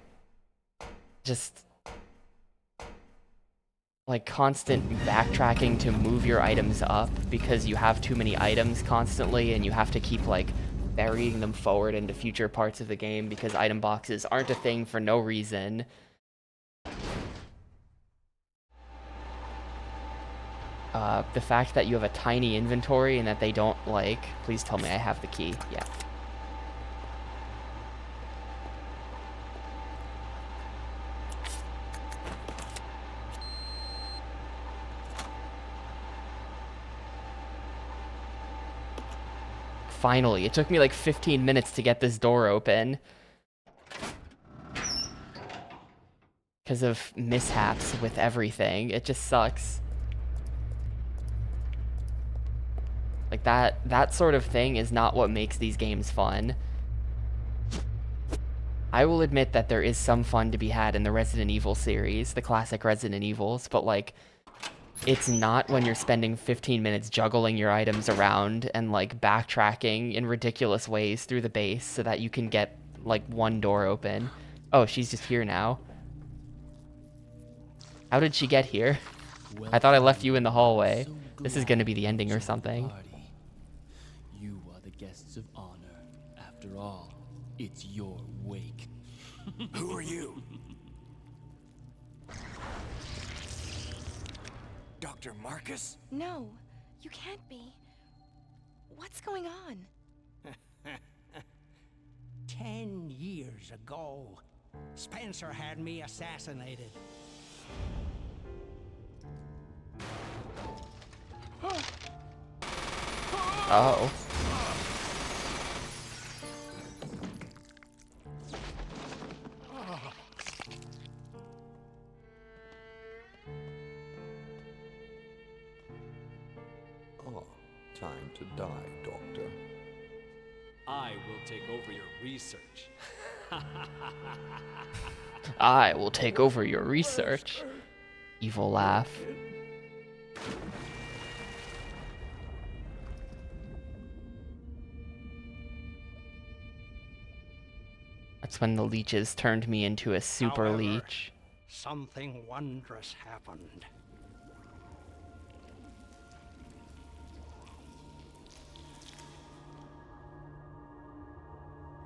just, like, constant backtracking to move your items up because you have too many items constantly and you have to keep, like, burying them forward into future parts of the game because item boxes aren't a thing for no reason. The fact that you have a tiny inventory and that they don't, like... Please tell me I have the key. Yeah. Finally. It took me like 15 minutes to get this door open. Because of mishaps with everything. It just sucks. Like, that sort of thing is not what makes these games fun. I will admit that there is some fun to be had in the Resident Evil series, the classic Resident Evils, but, like, it's not when you're spending 15 minutes juggling your items around and, like, backtracking in ridiculous ways through the base so that you can get, like, one door open. Oh, she's just here now. How did she get here? I thought I left you in the hallway. This is gonna be the ending or something. You are the guests of honor. After all, it's your wake. Who are you? Dr. Marcus? No, you can't be. What's going on? 10 years ago, Spencer had me assassinated. Oh. Oh, time to die, Doctor. I will take over your research. I will take over your research. Evil laugh. That's when the leeches turned me into a super However, leech. Something wondrous happened.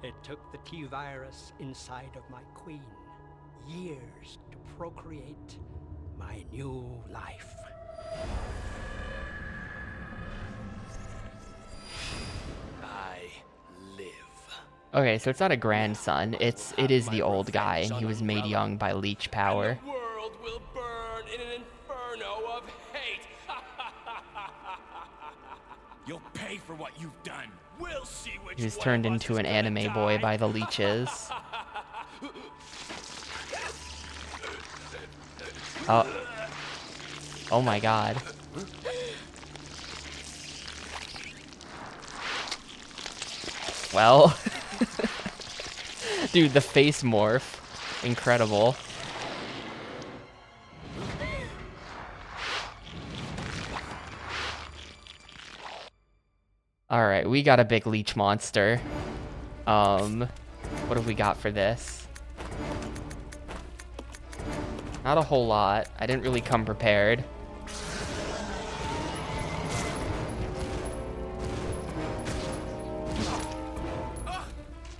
It took the T-virus inside of my queen years to procreate my new life. I live. Okay, so it's not a grandson. It is the old guy, and he was made young by leech power. And the world will burn in an inferno of hate. You'll pay for what you've done. We'll see which He was one turned of us into is an gonna anime boy die. by the leeches. Oh. Oh my god. Well. Dude, the face morph. Incredible. Alright, we got a big leech monster. What have we got for this? Not a whole lot. I didn't really come prepared.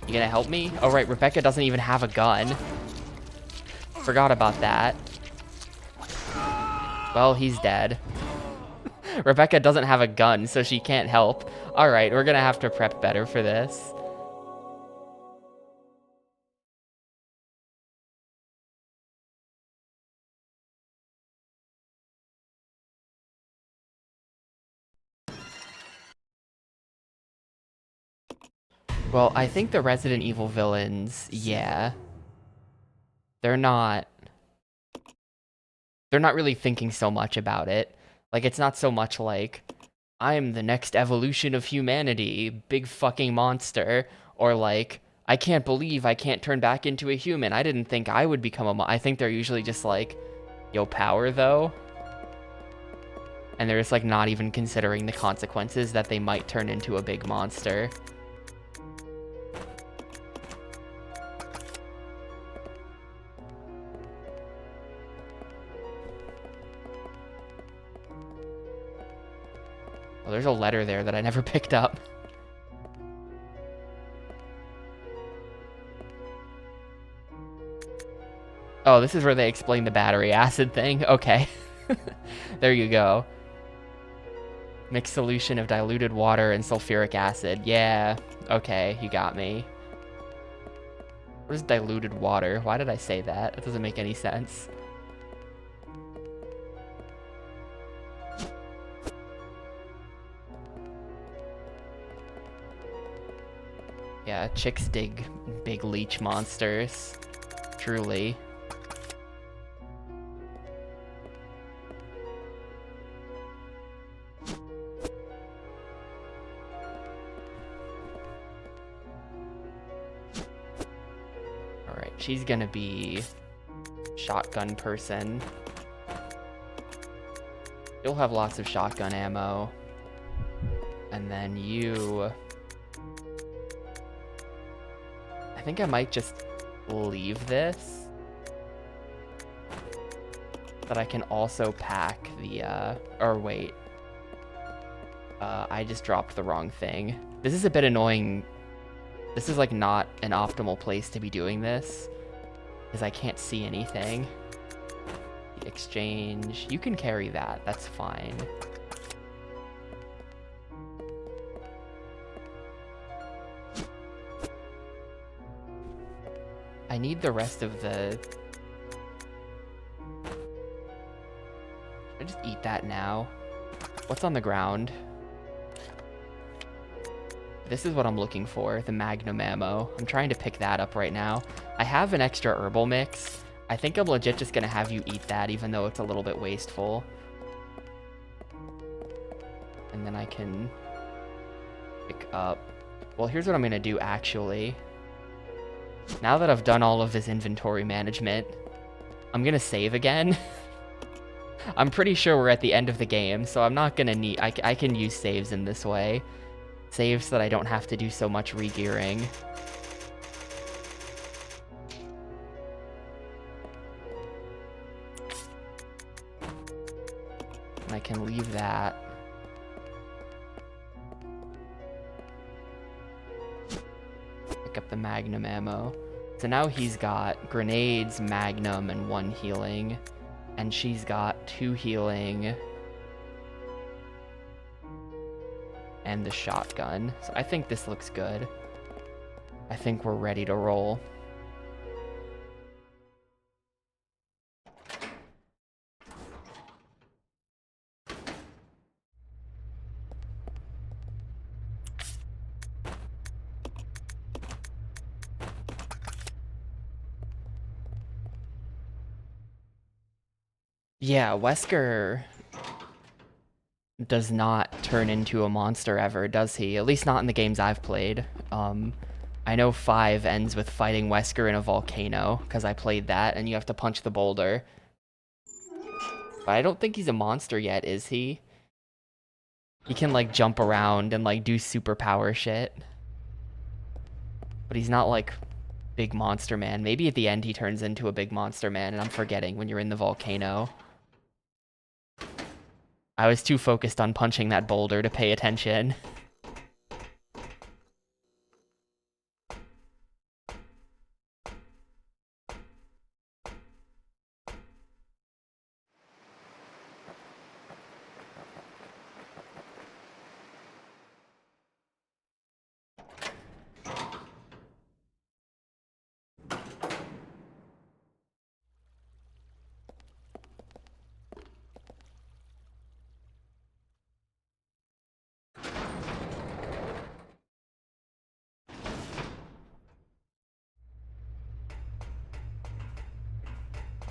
You gonna help me? Oh right, Rebecca doesn't even have a gun. Forgot about that. Well, he's dead. Rebecca doesn't have a gun, so she can't help. Alright, we're gonna have to prep better for this. Well, I think the Resident Evil villains, yeah. They're not really thinking so much about it. Like, it's not so much like, I'm the next evolution of humanity, big fucking monster, or like, I can't believe I can't turn back into a human. I didn't think I would become I think they're usually just like, yo, power though. And they're just like not even considering the consequences that they might turn into a big monster. Oh, there's a letter there that I never picked up. Oh, this is where they explain the battery acid thing? Okay. There you go. Mixed solution of diluted water and sulfuric acid. Yeah, okay, you got me. What is diluted water? Why did I say that? That doesn't make any sense. Yeah, chicks dig big leech monsters. Truly. Alright, she's gonna be shotgun person. You'll have lots of shotgun ammo. And then you... I think I might just leave this. But I can also pack the, or wait. I just dropped the wrong thing. This is a bit annoying. This is like not an optimal place to be doing this, because I can't see anything. The exchange, you can carry that, that's fine. I need the rest of the... Should I just eat that now? What's on the ground? This is what I'm looking for, the Magnum ammo. I'm trying to pick that up right now. I have an extra herbal mix. I think I'm legit just gonna have you eat that, even though it's a little bit wasteful. And then I can pick up... Well, here's what I'm gonna do, actually. Now that I've done all of this inventory management, I'm gonna save again. I'm pretty sure we're at the end of the game, so I'm not gonna need... I can use saves in this way. Saves so that I don't have to do so much re-gearing. And I can leave that. Pick up the Magnum ammo. So now he's got grenades, Magnum, and 1 healing. And she's got 2 healing. And the shotgun. So I think this looks good. I think we're ready to roll. Yeah, Wesker does not turn into a monster ever, does he? At least not in the games I've played. I know 5 ends with fighting Wesker in a volcano, because I played that, and you have to punch the boulder. But I don't think he's a monster yet, is he? He can, like, jump around and, like, do superpower shit. But he's not, like, big monster man. Maybe at the end he turns into a big monster man, and I'm forgetting when you're in the volcano. I was too focused on punching that boulder to pay attention.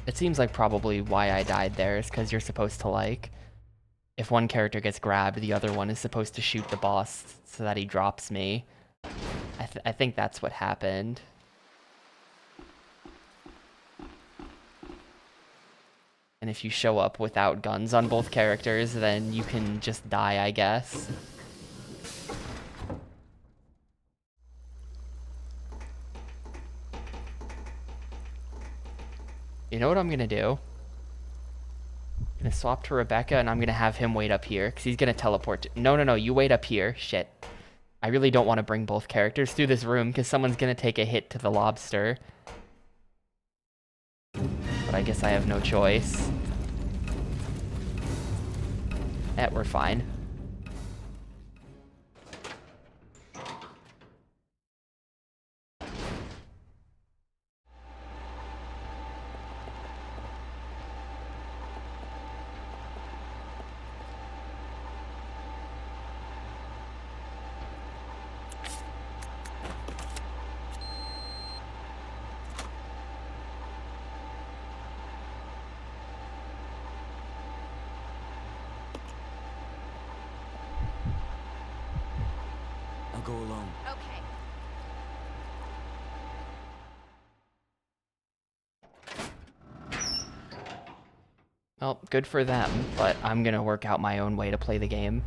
It seems like probably why I died there is because you're supposed to, like, if one character gets grabbed, the other one is supposed to shoot the boss so that he drops me. I think that's what happened. And if you show up without guns on both characters, then you can just die, I guess. You know what I'm gonna do? I'm gonna swap to Rebecca, and I'm gonna have him wait up here, because he's gonna teleport to... No, you wait up here. Shit. I really don't want to bring both characters through this room, because someone's gonna take a hit to the lobster. But I guess I have no choice. We're fine. I'll go alone. Okay. Well, good for them, but I'm gonna work out my own way to play the game.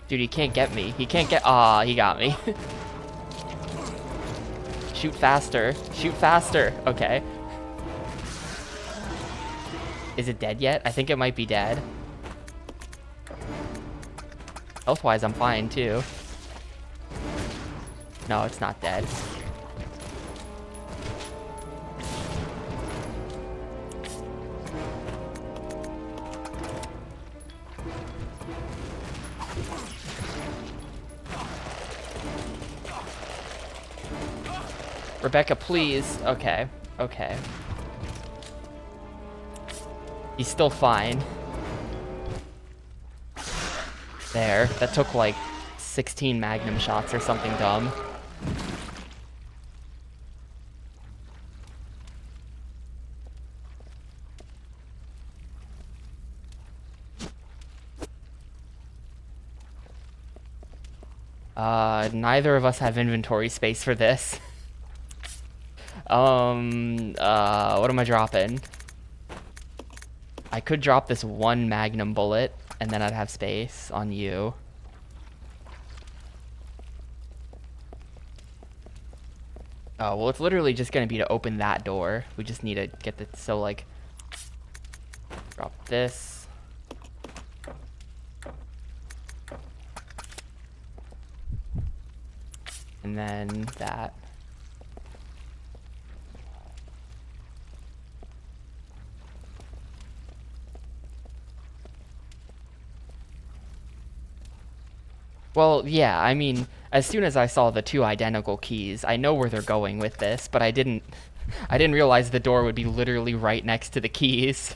Dude, he can't get me. He can't get... Aw, he got me. Shoot faster. Shoot faster. Okay. Is it dead yet? I think it might be dead. Health-wise, I'm fine, too. No, it's not dead. Rebecca, please. Okay. Okay. He's still fine. There. That took like 16 magnum shots or something dumb. Neither of us have inventory space for this. What am I dropping? I could drop this one magnum bullet, and then I'd have space on you. Oh, well, it's literally just gonna be to open that door. We just need to get the... So, like... Drop this. And then that. Well, yeah, I mean, as soon as I saw the two identical keys, I know where they're going with this, but I didn't realize the door would be literally right next to the keys.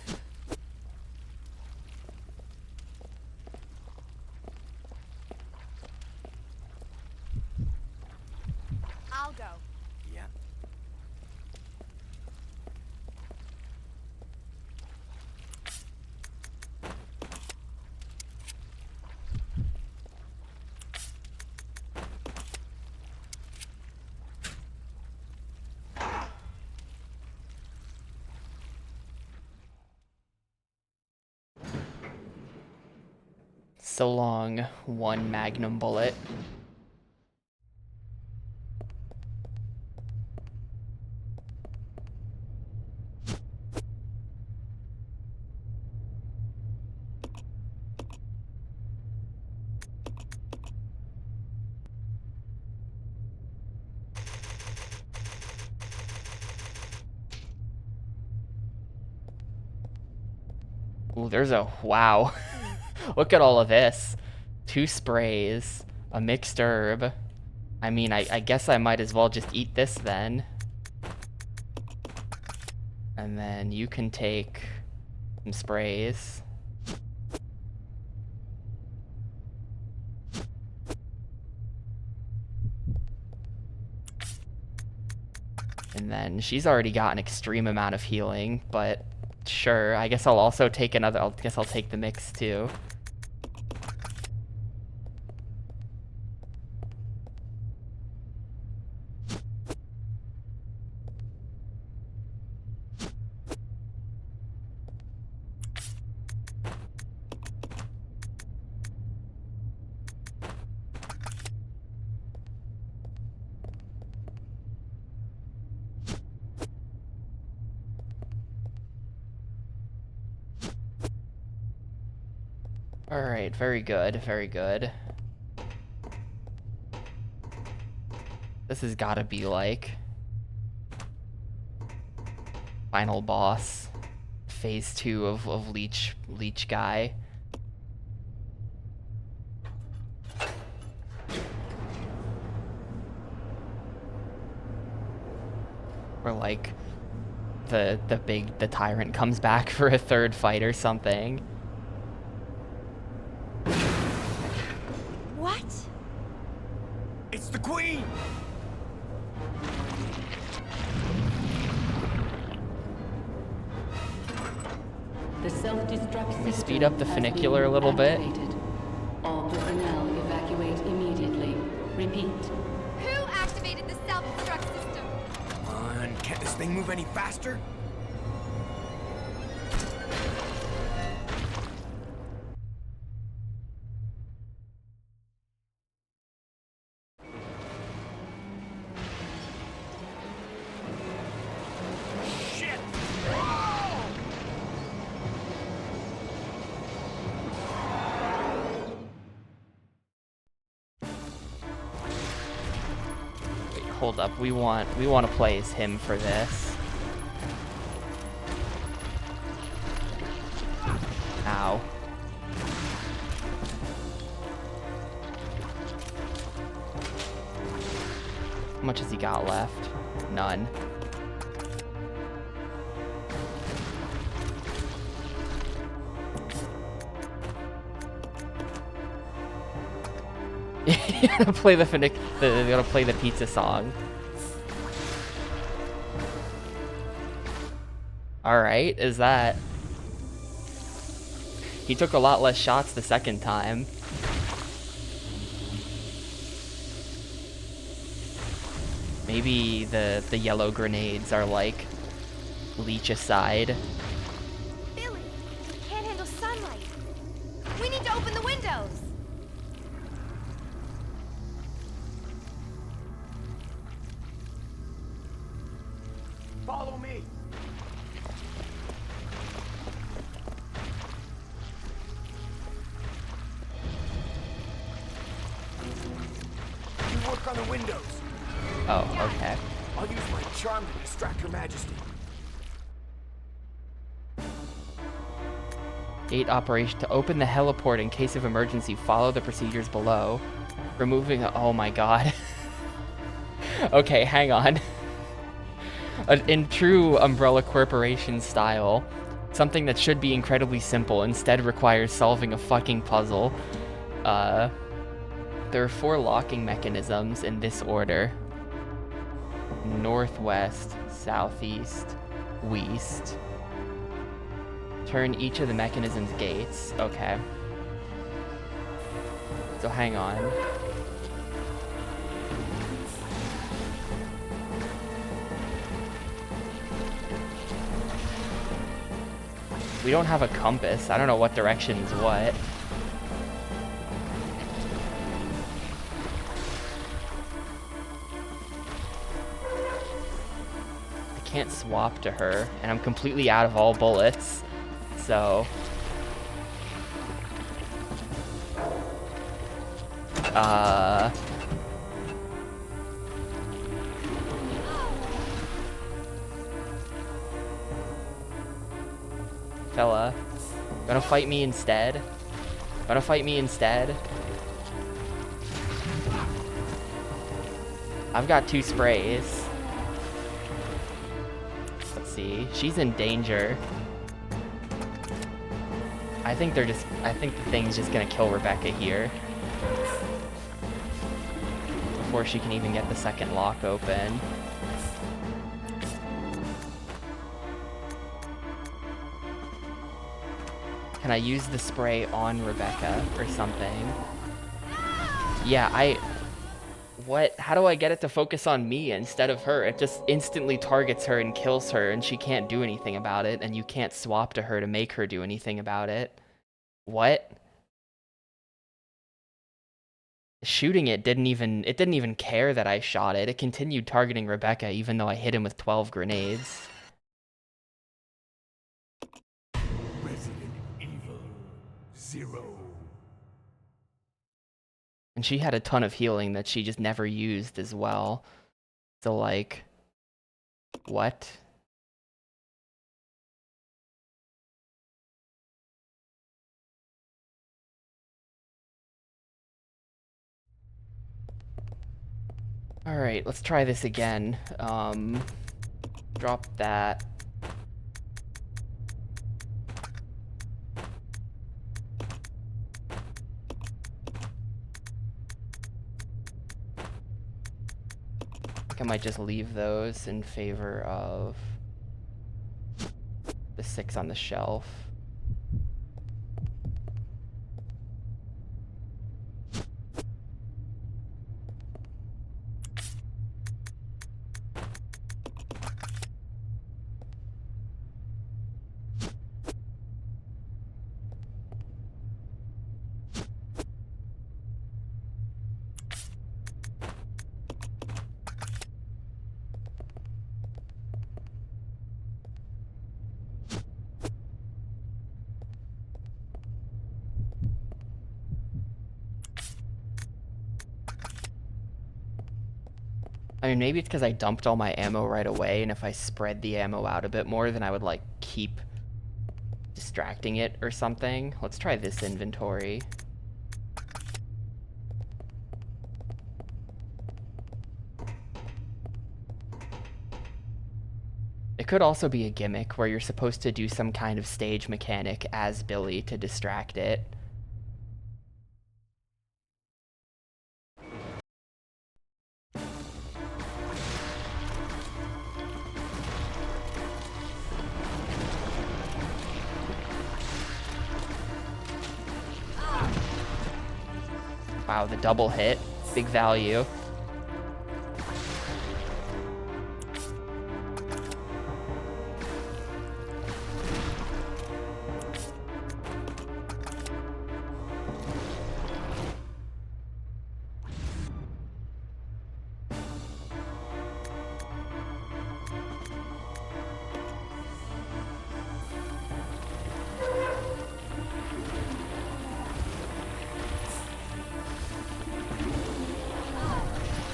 I'll go. Yeah. So long, one magnum bullet. Ooh, there's a... Wow. Look at all of this. 2 sprays. A mixed herb. I mean, I guess I might as well just eat this then. And then you can take some sprays. And then she's already got an extreme amount of healing, but sure, I guess I'll also take another, I guess I'll take the mix too. Alright, very good, very good. This has gotta be like final boss, phase 2 of Leech guy. Or like the tyrant comes back for a 3rd fight or something. What? It's the queen! The self-destruct system We speed up the has funicular been a little bit. activated. All personnel evacuate immediately. Repeat. Who activated the self-destruct system? Come on, can't this thing move any faster? Shit! Wait, hold up. We want to play as him for this. Ow. How much has he got left? None. You gotta play you gotta play the pizza song. Alright, is that... He took a lot less shots the second time. Maybe the yellow grenades are like leech aside. Billy, we can't handle sunlight. We need to open the windows. Follow me! You work on the windows. Oh, okay. I'll use my charm to distract Her Majesty. Gate operation. To open the heliport in case of emergency, follow the procedures below. Removing... Oh my god. Okay, hang on. In true Umbrella Corporation style, something that should be incredibly simple instead requires solving a fucking puzzle. There are 4 locking mechanisms in this order. Northwest, southeast, west. Turn each of the mechanism's gates. Okay. So hang on. We don't have a compass. I don't know what direction's what. I can't swap to her, and I'm completely out of all bullets. So... Fella. Gonna fight me instead? Gonna fight me instead? I've got 2 sprays. Let's see. She's in danger. I think the thing's just gonna kill Rebecca here. Before she can even get the second lock open. Can I use the spray on Rebecca or something? Yeah, what? How do I get it to focus on me instead of her? It just instantly targets her and kills her, and she can't do anything about it, and you can't swap to her to make her do anything about it. What? Shooting it didn't even care that I shot it. It continued targeting Rebecca even though I hit him with 12 grenades. Resident Evil 0. And she had a ton of healing that she just never used as well. So like, what? All right, let's try this again. Drop that. I might just leave those in favor of the 6 on the shelf. I mean, maybe it's because I dumped all my ammo right away, and if I spread the ammo out a bit more, then I would, like, keep distracting it or something. Let's try this inventory. It could also be a gimmick where you're supposed to do some kind of stage mechanic as Billy to distract it. Wow, the double hit. Big value.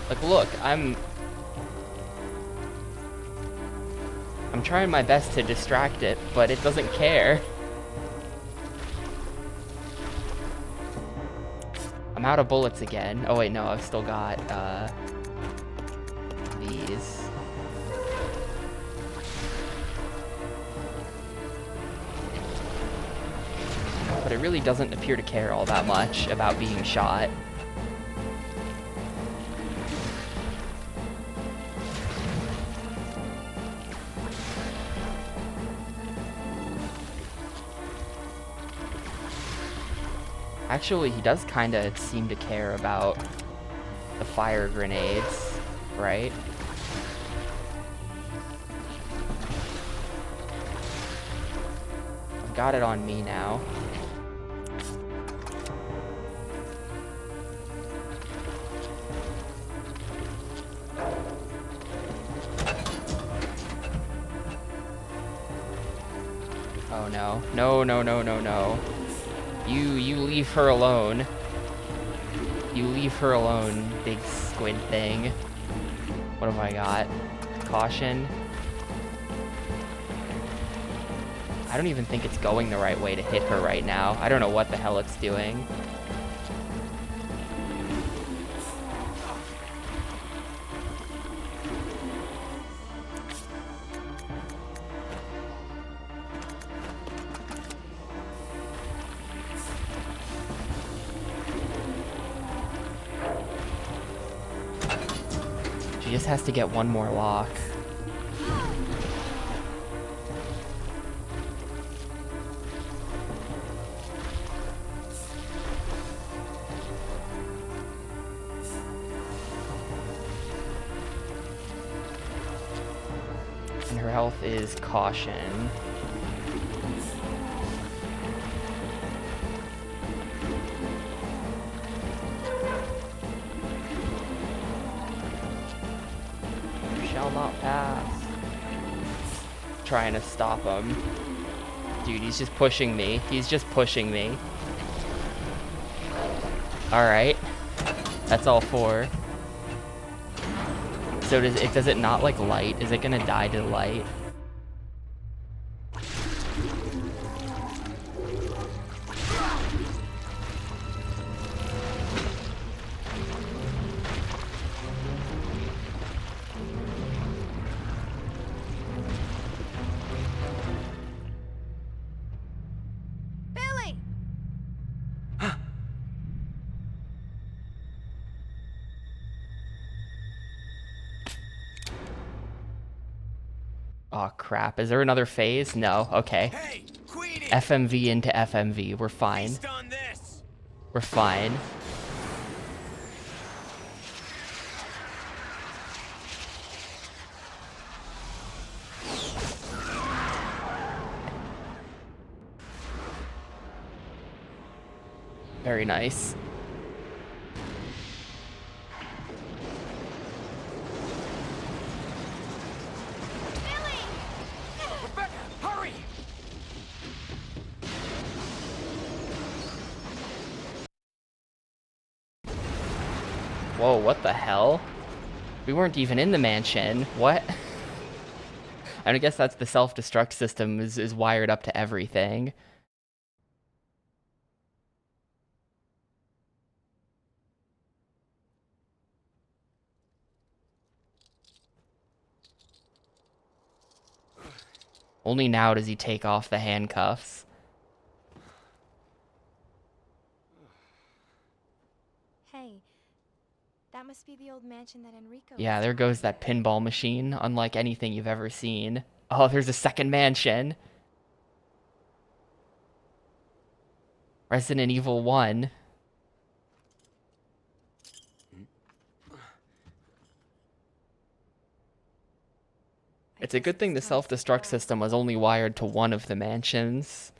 Like, look, I'm trying my best to distract it, but it doesn't care. I'm out of bullets again. Oh wait, no, I've still got these. But it really doesn't appear to care all that much about being shot. Actually, he does kind of seem to care about the fire grenades, right? I've got it on me now. Oh no. No, no, no, no, no. You leave her alone. You leave her alone, big squid thing. What have I got? Caution. I don't even think it's going the right way to hit her right now. I don't know what the hell it's doing. She just has to get one more lock. And her health is caution. Shall not pass. Trying to stop him. Dude, he's just pushing me. He's just pushing me. Alright. That's all four. So does it not like light? Is it gonna die to light? Billy! Oh crap. Is there another phase? No. Okay. Hey, Queenie! FMV into FMV. We're fine. Feast on this! We're fine. Very nice. Rebecca, hurry! Whoa, what the hell? We weren't even in the mansion. What? And I guess that's the self-destruct system is wired up to everything. Only now does he take off the handcuffs. Hey, that must be the old mansion that Enrico Yeah, was there talking goes that pinball machine, unlike anything you've ever seen. Oh, there's a second mansion. Resident Evil 1. It's a good thing the self-destruct system was only wired to one of the mansions.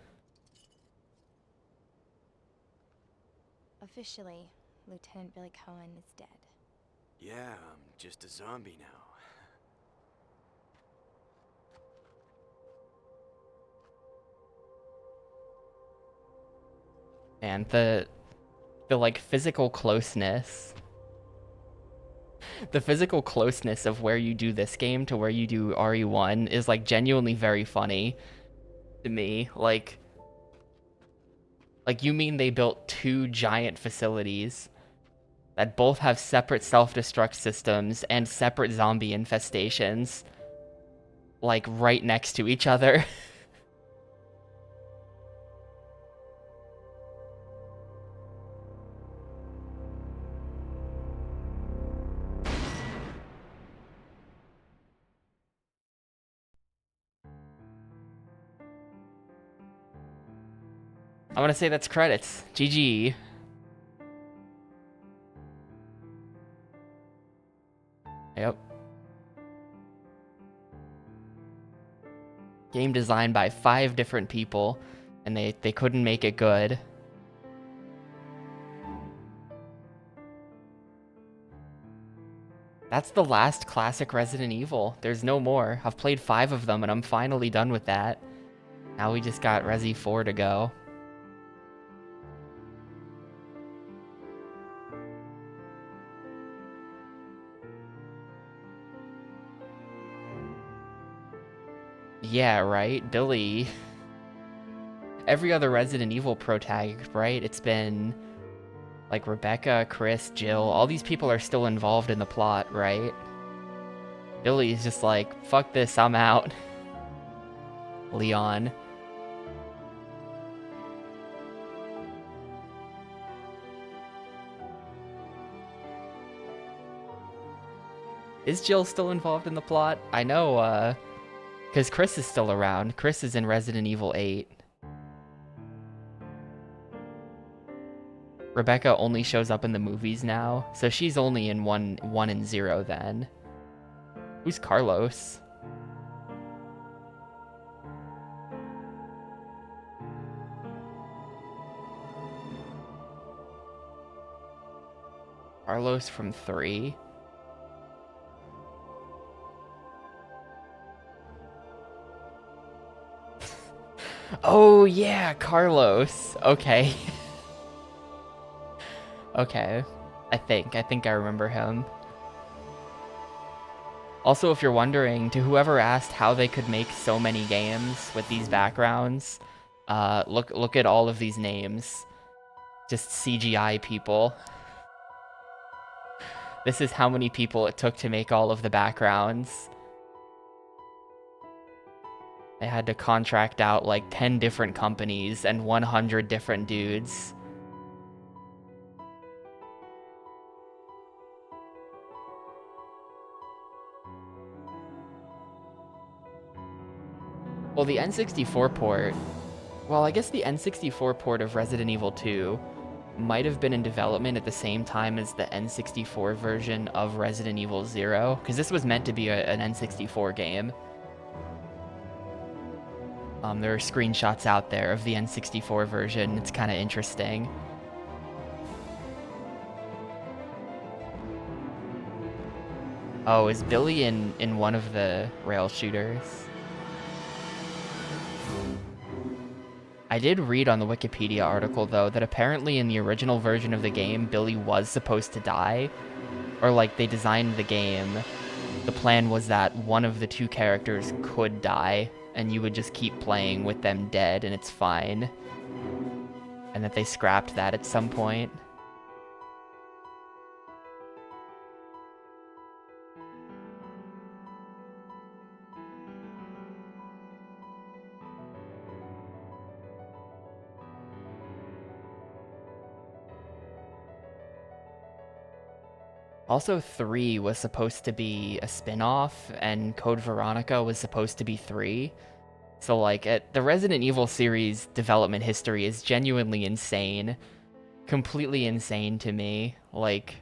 Officially, Lieutenant Billy Cohen is dead. Yeah, I'm just a zombie now. And the like physical closeness. The physical closeness of where you do this game to where you do RE1 is like genuinely very funny to me. Like you mean they built two giant facilities that both have separate self-destruct systems and separate zombie infestations, like right next to each other? I'm gonna say that's credits. GG. Yep. Game designed by 5 different people, and they couldn't make it good. That's the last classic Resident Evil. There's no more. I've played 5 of them, and I'm finally done with that. Now we just got Resi 4 to go. Yeah, right? Billy. every other Resident Evil protagonist, right? It's been like Rebecca, Chris, Jill, all these people are still involved in the plot, right? Billy's just like, fuck this, I'm out. Leon. Is Jill still involved in the plot? I know, because Chris is still around. Chris is in Resident Evil 8. Rebecca only shows up in the movies now, so she's only in 1 and 0 then. Who's Carlos? Carlos from 3? Oh yeah, Carlos. Okay. Okay. I think I remember him. Also, if you're wondering, to whoever asked how they could make so many games with these backgrounds, look at all of these names. Just CGI people. This is how many people it took to make all of the backgrounds. They had to contract out like 10 different companies and 100 different dudes. Well, the N64 port... Well, I guess the N64 port of Resident Evil 2 might have been in development at the same time as the N64 version of Resident Evil 0, because this was meant to be an N64 game. There are screenshots out there of the N64 version. It's kind of interesting. Oh, is Billy in one of the rail shooters? I did read on the Wikipedia article, though, that apparently in the original version of the game, Billy was supposed to die. Or, like, they designed the game. The plan was that one of the two characters could die, and you would just keep playing with them dead, and it's fine. And that they scrapped that at some point. Also, 3 was supposed to be a spin-off, and Code Veronica was supposed to be 3. So, like, the Resident Evil series development history is genuinely insane. Completely insane to me. Like,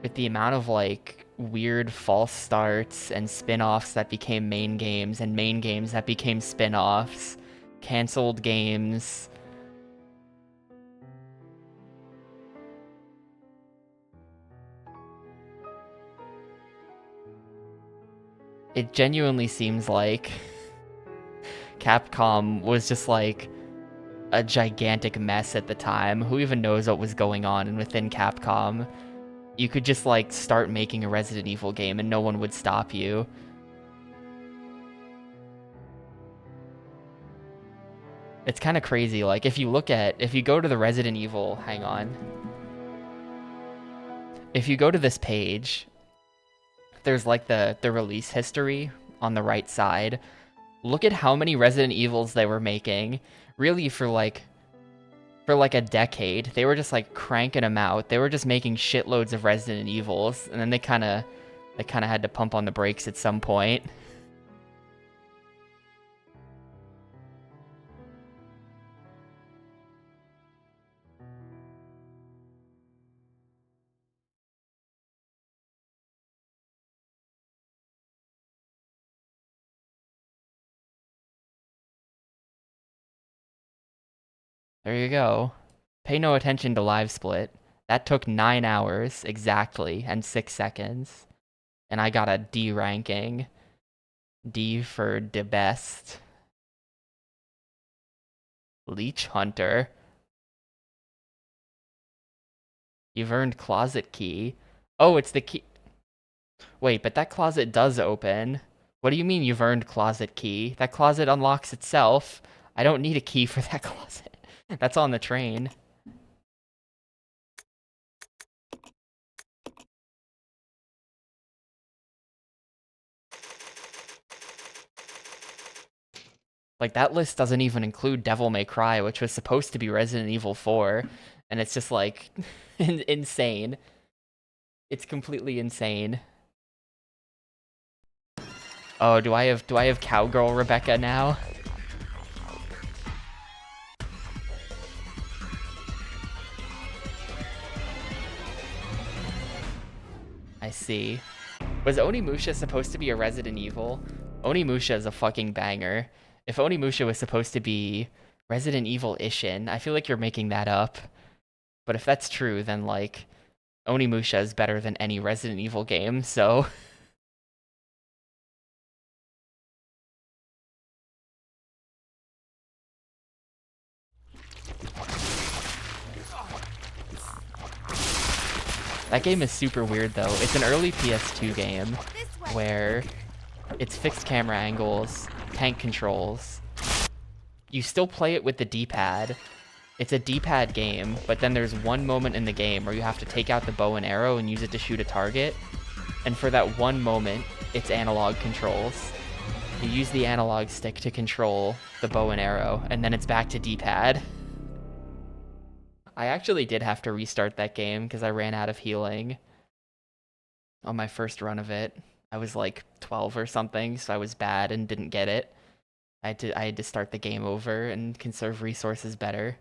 with the amount of, like, weird false starts and spin-offs that became main games, and main games that became spin-offs, canceled games... It genuinely seems like Capcom was just like a gigantic mess at the time. Who even knows what was going on within Capcom? You could just like start making a Resident Evil game and no one would stop you. It's kind of crazy. Like if you go to the Resident Evil, hang on. If you go to this page, there's like the release history on the right side. Look at how many Resident Evils they were making. Really, for like a decade, they were just like cranking them out. They were just making shitloads of Resident Evils, and then they kind of had to pump on the brakes at some point. There you go. Pay no attention to Live Split. That took 9 hours exactly and 6 seconds. And I got a D ranking. D for the best. Leech Hunter. You've earned closet key. Oh, it's the key. Wait, but that closet does open. What do you mean you've earned closet key? That closet unlocks itself. I don't need a key for that closet. That's on the train. Like, that list doesn't even include Devil May Cry, which was supposed to be Resident Evil 4, and it's just, like, insane. It's completely insane. Oh, do I have Cowgirl Rebecca now? I see. Was Onimusha supposed to be a Resident Evil? Onimusha is a fucking banger. If Onimusha was supposed to be Resident Evil Ishin, I feel like you're making that up. But if that's true, then, like, Onimusha is better than any Resident Evil game, so... That game is super weird, though. It's an early PS2 game where it's fixed camera angles, tank controls. You still play it with the D-pad. It's a D-pad game, but then there's one moment in the game where you have to take out the bow and arrow and use it to shoot a target. And for that one moment, it's analog controls. You use the analog stick to control the bow and arrow, and then it's back to D-pad. I actually did have to restart that game because I ran out of healing on my first run of it. I was like 12 or something, so I was bad and didn't get it. I had to start the game over and conserve resources better.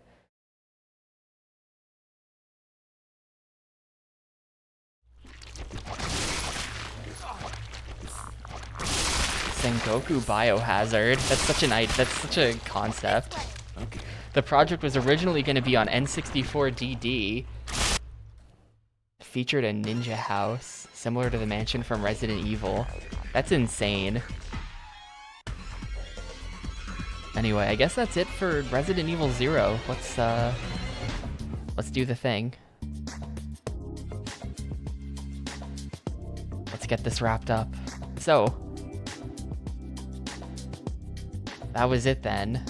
Sengoku Biohazard. That's such a concept. Okay. The project was originally going to be on N64 DD. Featured a ninja house, similar to the mansion from Resident Evil. That's insane. Anyway, I guess that's it for Resident Evil 0. Let's do the thing. Let's get this wrapped up. So, that was it then.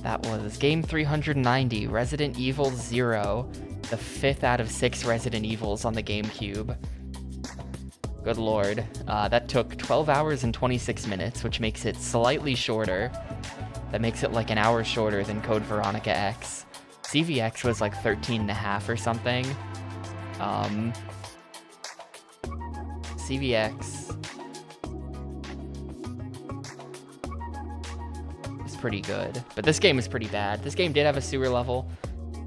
That was game 390, Resident Evil 0, the 5th out of 6 Resident Evils on the Gamecube. Good lord. That took 12 hours and 26 minutes, which makes it slightly shorter. That makes it like an hour shorter than Code Veronica X. CVX was like 13.5 or something. CVX is pretty good, but this game is pretty bad. This game did have a sewer level.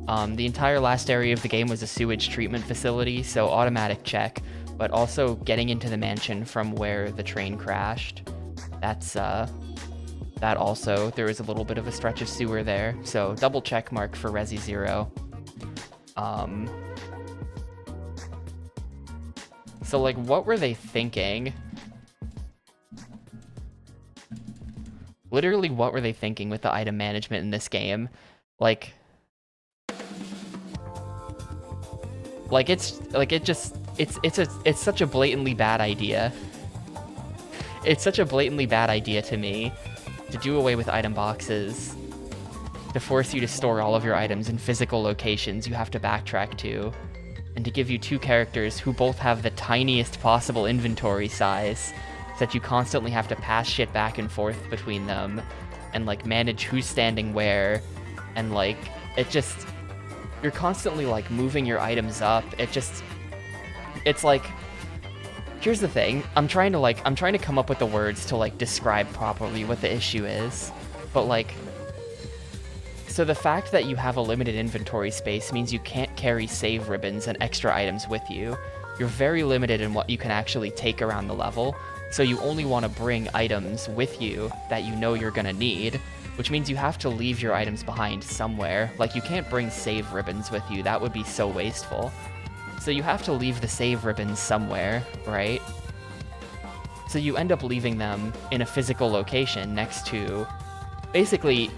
The entire last area of the game was a sewage treatment facility, so automatic check, but also getting into the mansion from where the train crashed. That's, that also, there was a little bit of a stretch of sewer there, so double check mark for Resi 0. So, like, what were they thinking? Literally, what were they thinking with the item management in this game? Like, it's such a blatantly bad idea. It's such a blatantly bad idea to me to do away with item boxes, to force you to store all of your items in physical locations you have to backtrack to, and to give you two characters who both have the tiniest possible inventory size, so that you constantly have to pass shit back and forth between them, and like manage who's standing where, and like, it just, you're constantly like moving your items up. It's like, here's the thing, I'm trying to come up with the words to like describe properly what the issue is, but like, so the fact that you have a limited inventory space means you can't carry save ribbons and extra items with you. You're very limited in what you can actually take around the level, so you only want to bring items with you that you know you're gonna need, which means you have to leave your items behind somewhere. Like, you can't bring save ribbons with you, that would be so wasteful. So you have to leave the save ribbons somewhere, right? So you end up leaving them in a physical location next to... Basically,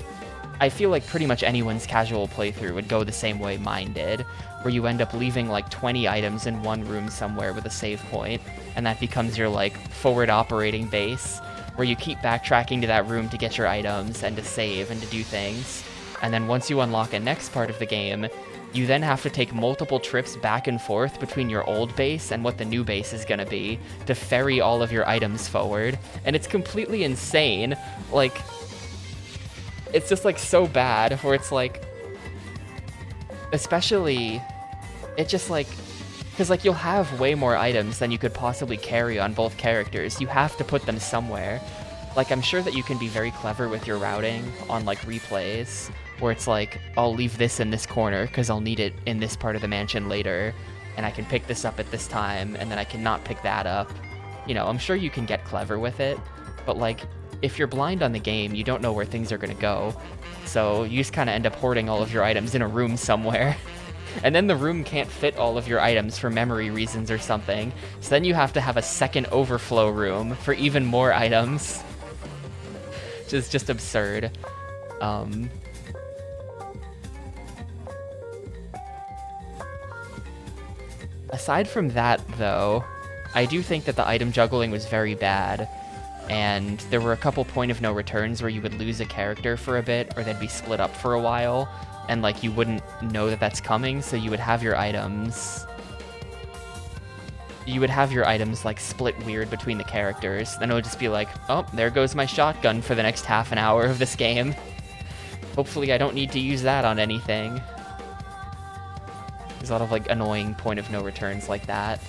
I feel like pretty much anyone's casual playthrough would go the same way mine did, where you end up leaving like 20 items in one room somewhere with a save point, and that becomes your like forward operating base, where you keep backtracking to that room to get your items and to save and to do things. And then once you unlock a next part of the game, you then have to take multiple trips back and forth between your old base and what the new base is gonna be to ferry all of your items forward. And it's completely insane. Like, it's just like so bad, where it's like, especially, it just like, because like you'll have way more items than you could possibly carry on both characters. You have to put them somewhere. Like, I'm sure that you can be very clever with your routing on like replays, where it's like, I'll leave this in this corner because I'll need it in this part of the mansion later, and I can pick this up at this time, and then I cannot pick that up. You know, I'm sure you can get clever with it, but like, if you're blind on the game, you don't know where things are gonna go, so you just kind of end up hoarding all of your items in a room somewhere. And then the room can't fit all of your items for memory reasons or something, so then you have to have a second overflow room for even more items. Which is just absurd. Aside from that, though, I do think that the item juggling was very bad, and there were a couple point of no returns where you would lose a character for a bit, or they'd be split up for a while, and like you wouldn't know that that's coming, so you would have your items... You would have your items like split weird between the characters, then it would just be like, oh, there goes my shotgun for the next half an hour of this game. Hopefully I don't need to use that on anything. There's a lot of like annoying point of no returns like that.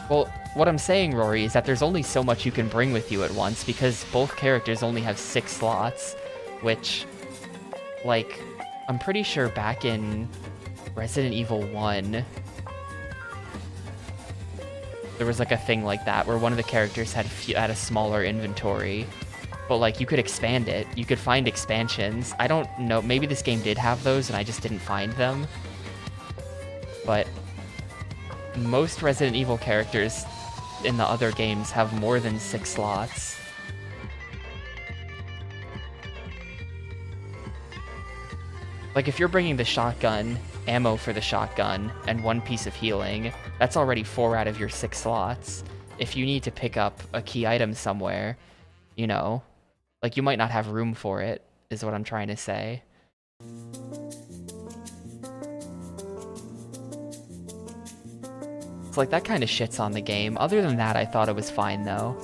Well, what I'm saying, Rory, is that there's only so much you can bring with you at once, because both characters only have 6 slots, which, like, I'm pretty sure back in Resident Evil 1, there was like a thing like that where one of the characters had a smaller inventory, but like you could expand it. You could find expansions. I don't know, maybe this game did have those and I just didn't find them. But most Resident Evil characters in the other games have more than 6 slots. Like if you're bringing the shotgun, ammo for the shotgun, and 1 piece of healing, that's already 4 out of your 6 slots. If you need to pick up a key item somewhere, you know, like you might not have room for it, is what I'm trying to say. It's like that kind of shits on the game. Other than that, I thought it was fine though.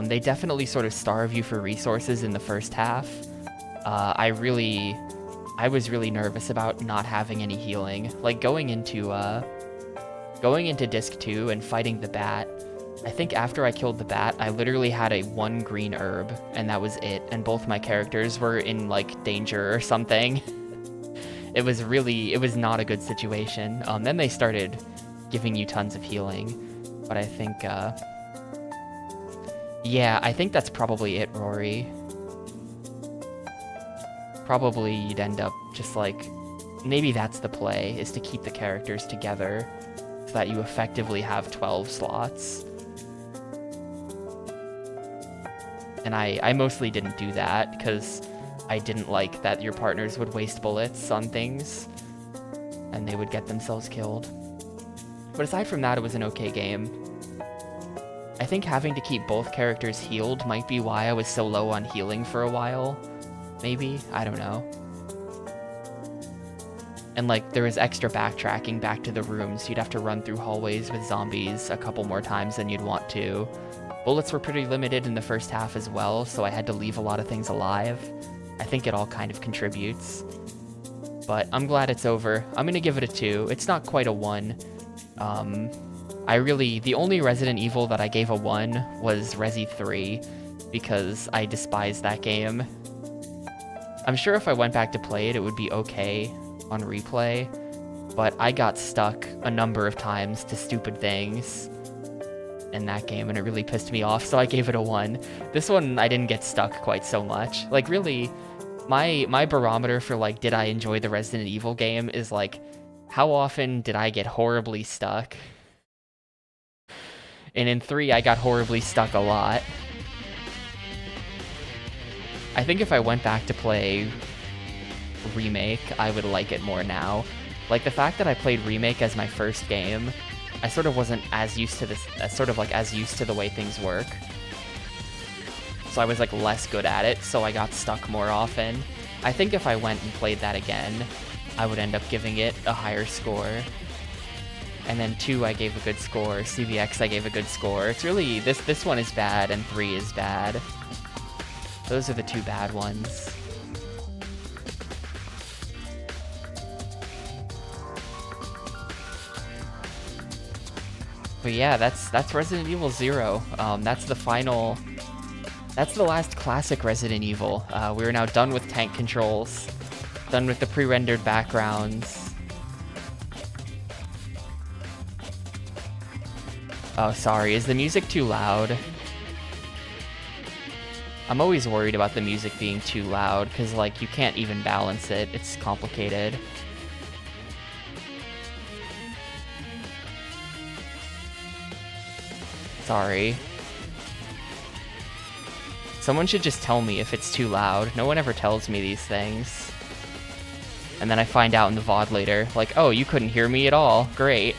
They definitely sort of starve you for resources in the first half. I was really nervous about not having any healing. Like going into Disc 2 and fighting the bat, I think after I killed the bat, I literally had a 1 green herb, and that was it, and both my characters were in, like, danger or something. It was not a good situation. Then they started giving you tons of healing, but I think, yeah, I think that's probably it, Rory. Probably you'd end up just like, maybe that's the play, is to keep the characters together so that you effectively have 12 slots. And I mostly didn't do that because I didn't like that your partners would waste bullets on things and they would get themselves killed. But aside from that, it was an okay game. I think having to keep both characters healed might be why I was so low on healing for a while. Maybe? I don't know. And like, there was extra backtracking back to the rooms, so you'd have to run through hallways with zombies a couple more times than you'd want to. Bullets were pretty limited in the first half as well, so I had to leave a lot of things alive. I think it all kind of contributes. But I'm glad it's over. I'm gonna give it a 2. It's not quite a 1. The only Resident Evil that I gave a 1 was Resi 3, because I despise that game. I'm sure if I went back to play it, it would be okay on replay, but I got stuck a number of times to stupid things in that game, and it really pissed me off, so I gave it a 1. This one, I didn't get stuck quite so much. Like, really, my barometer for, like, did I enjoy the Resident Evil game is, like, how often did I get horribly stuck? And in 3, I got horribly stuck a lot. I think if I went back to play Remake, I would like it more now. Like, the fact that I played Remake as my first game, I sort of wasn't as used to this, as used to the way things work. So I was like less good at it, so I got stuck more often. I think if I went and played that again, I would end up giving it a higher score. And then 2 I gave a good score, CVX I gave a good score. It's really, this one is bad and 3 is bad. Those are the 2 bad ones. But yeah, that's Resident Evil 0. That's the final... That's the last classic Resident Evil. We're now done with tank controls, done with the pre-rendered backgrounds. Oh, sorry, is the music too loud? I'm always worried about the music being too loud, because, like, you can't even balance it. It's complicated. Sorry. Someone should just tell me if it's too loud. No one ever tells me these things. And then I find out in the VOD later, like, oh, you couldn't hear me at all. Great.